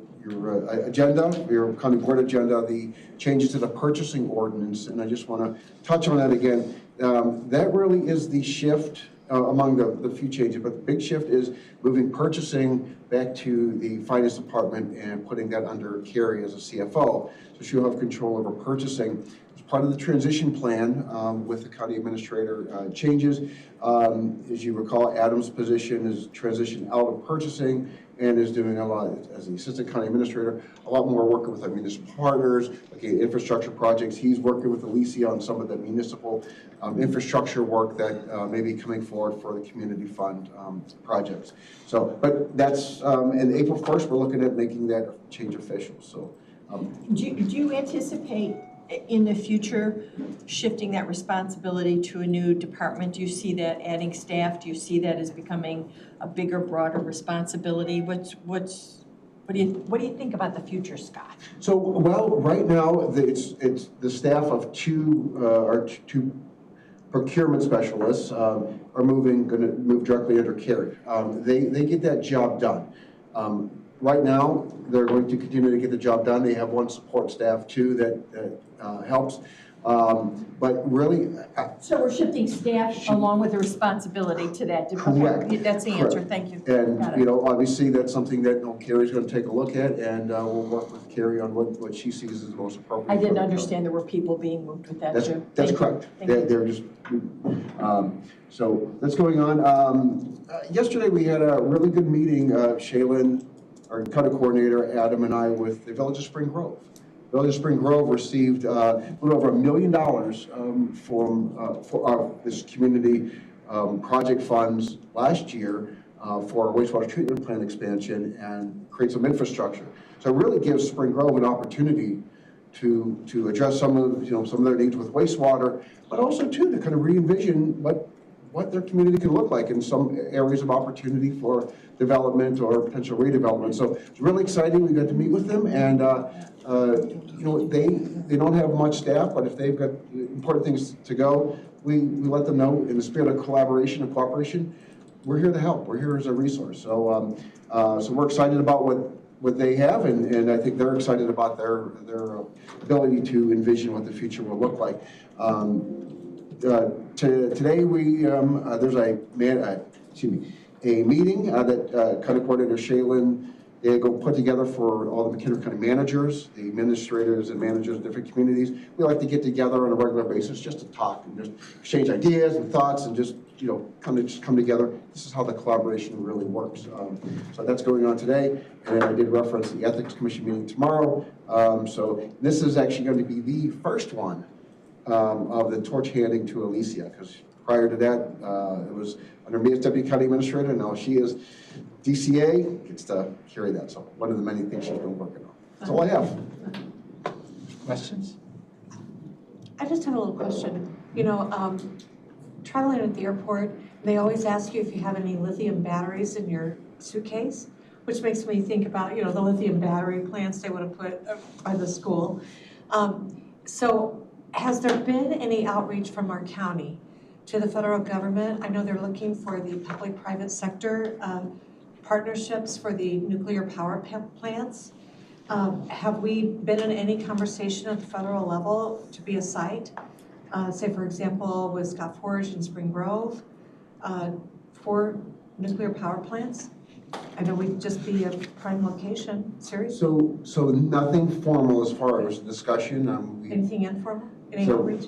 agenda, your county board agenda, the changes to the purchasing ordinance, and I just want to touch on that again. That really is the shift among the few changes, but the big shift is moving purchasing back to the finance department and putting that under Carrie as a CFO. So she'll have control over purchasing. As part of the transition plan with the county administrator changes, as you recall, Adam's position is transitioned out of purchasing and is doing a lot, as the assistant county administrator, a lot more working with our municipal partners, okay, infrastructure projects. He's working with Alicia on some of the municipal infrastructure work that may be coming forward for the community fund projects. So, but that's, and April 1st, we're looking at making that change official. So, Do you anticipate in the future, shifting that responsibility to a new department? Do you see that adding staff? Do you see that as becoming a bigger, broader responsibility? What do you think about the future, Scott? So, well, right now, it's the staff of two procurement specialists are going to move directly under Carrie. They get that job done. Right now, they're going to continue to get the job done. They have one support staff too that helps. But really, So we're shifting staff along with the responsibility to that department? Correct. That's the answer, Correct. thank you. And, Got it. you know, obviously, that's something that Carrie's going to take a look at, and we'll work with Carrie on what she sees as the most appropriate. I didn't for the understand there were people being moved with that That's, too. that's Thank you. correct. Thank you. They're just, so that's going on. Yesterday, we had a really good meeting, Shaylin, our county coordinator, Adam, and I, with the Village of Spring Grove. Village of Spring Grove received a little over $1 million for this community project funds last year for our wastewater treatment plant expansion and create some infrastructure. So it really gives Spring Grove an opportunity to address some of their needs with wastewater, but also too to kind of re-envision what their community can look like in some areas of opportunity for development or potential redevelopment. So it's really exciting. We got to meet with them, and you know, they don't have much staff, but if they've got important things to go, we let them know in the spirit of collaboration and cooperation. We're here to help. We're here as a resource. So so we're excited about what they have, and I think they're excited about their ability to envision what the future will look like. Today there's a meeting that County Coordinator Shaylin go put together for all the McHenry County managers, the administrators and managers of different communities. We like to get together on a regular basis just to talk and just exchange ideas and thoughts and just come together. This is how the collaboration really works. So that's going on today, and I did reference the Ethics Commission meeting tomorrow. So this is actually going to be the first one of the torch handing to Alicia, because prior to that, it was under me as Deputy County Administrator, and now she is DCA, gets to carry that. So one of the many things she's been working on. That's all I have. Questions? I just have a little question. You know, traveling at the airport, they always ask you if you have any lithium batteries in your suitcase, which makes me think about, the lithium battery plants they would have put by the school. So has there been any outreach from our county to the federal government? I know they're looking for the public-private sector partnerships for the nuclear power plants. Have we been in any conversation at the federal level to be a site? Say, for example, with Scott Forge and Spring Grove for nuclear power plants? I know we'd just be a prime location, seriously. So nothing formal as far as discussion. Anything informal? Any outreach?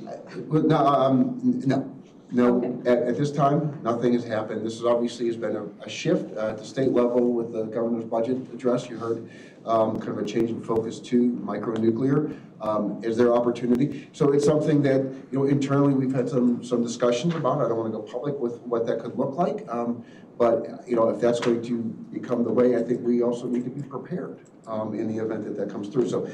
No. Okay. At this time, nothing has happened. This obviously has been a shift at the state level with the governor's budget address. You heard kind of a change in focus to micronuclear. Is there opportunity? So it's something that, internally we've had some discussions about. I don't want to go public with what that could look like. But if that's going to become the way, I think we also need to be prepared in the event that comes through. So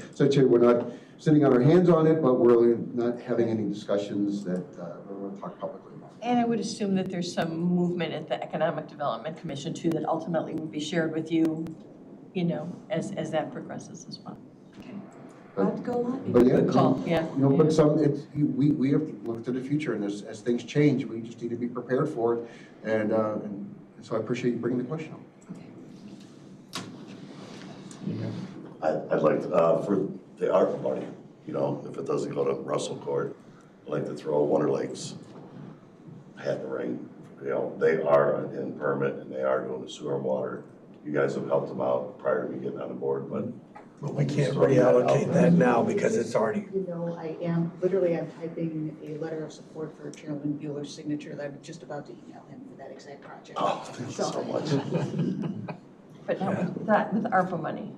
we're not sitting on our hands on it, but we're really not having any discussions that we're going to talk publicly about. And I would assume that there's some movement at the Economic Development Commission too that ultimately would be shared with you, as that progresses as well. Okay. Glad to go along. But yeah, Good call, yeah. But we have to look to the future, and as things change, we just need to be prepared for it. And so I appreciate you bringing the question up. I'd like to, for the ARP money, if it doesn't go to Russell Court, I'd like to throw Wonder Lakes hat in the ring. They are in permit and they are doing the sewer and water. You guys have helped them out prior to me getting on the board, but we can't reallocate that now because it's already. I'm typing a letter of support for Chairman Bueller's signature that I'm just about to email him for that exact project. oh, thank you so much. But not with ARPA money.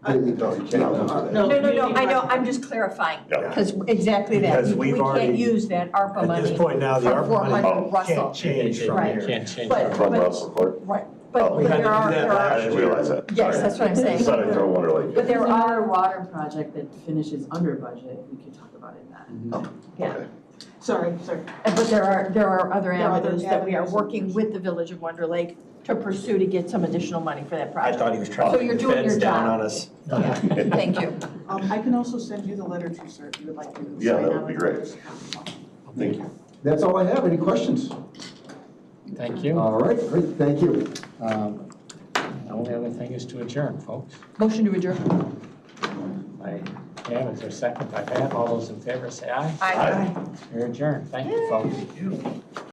No, you can't. No, I know, I'm just clarifying, Yeah. because exactly that. Because We we've already- can't use that ARPA money. At this point now, the from ARPA money 400 Russell. can't change from Right. here. Can't change But- that. From Russell Court? Right, But we had to do there are, that there I are, didn't realize that. yes, that's what I'm saying. Decided to throw Wonder Lake. But there are water project that finishes under budget, we could talk about in that. Yeah. Okay. Sorry. But there are other There are other avenues that we are avenues. working with the Village of Wonder Lake to pursue to get some additional money for that I project. thought he was trying So to you're get the doing feds your down job. on us. Yeah, thank you. I can also send you the letter too, sir, if you would like to. Yeah, sign that on would be it. great. Thank you. That's all I have. Any questions? Thank you. All right, great, thank you. The only other thing is to adjourn, folks. Motion to adjourn. I have, is there a second? I have. All those in favor say aye. Aye. You're adjourned. Thank you, folks.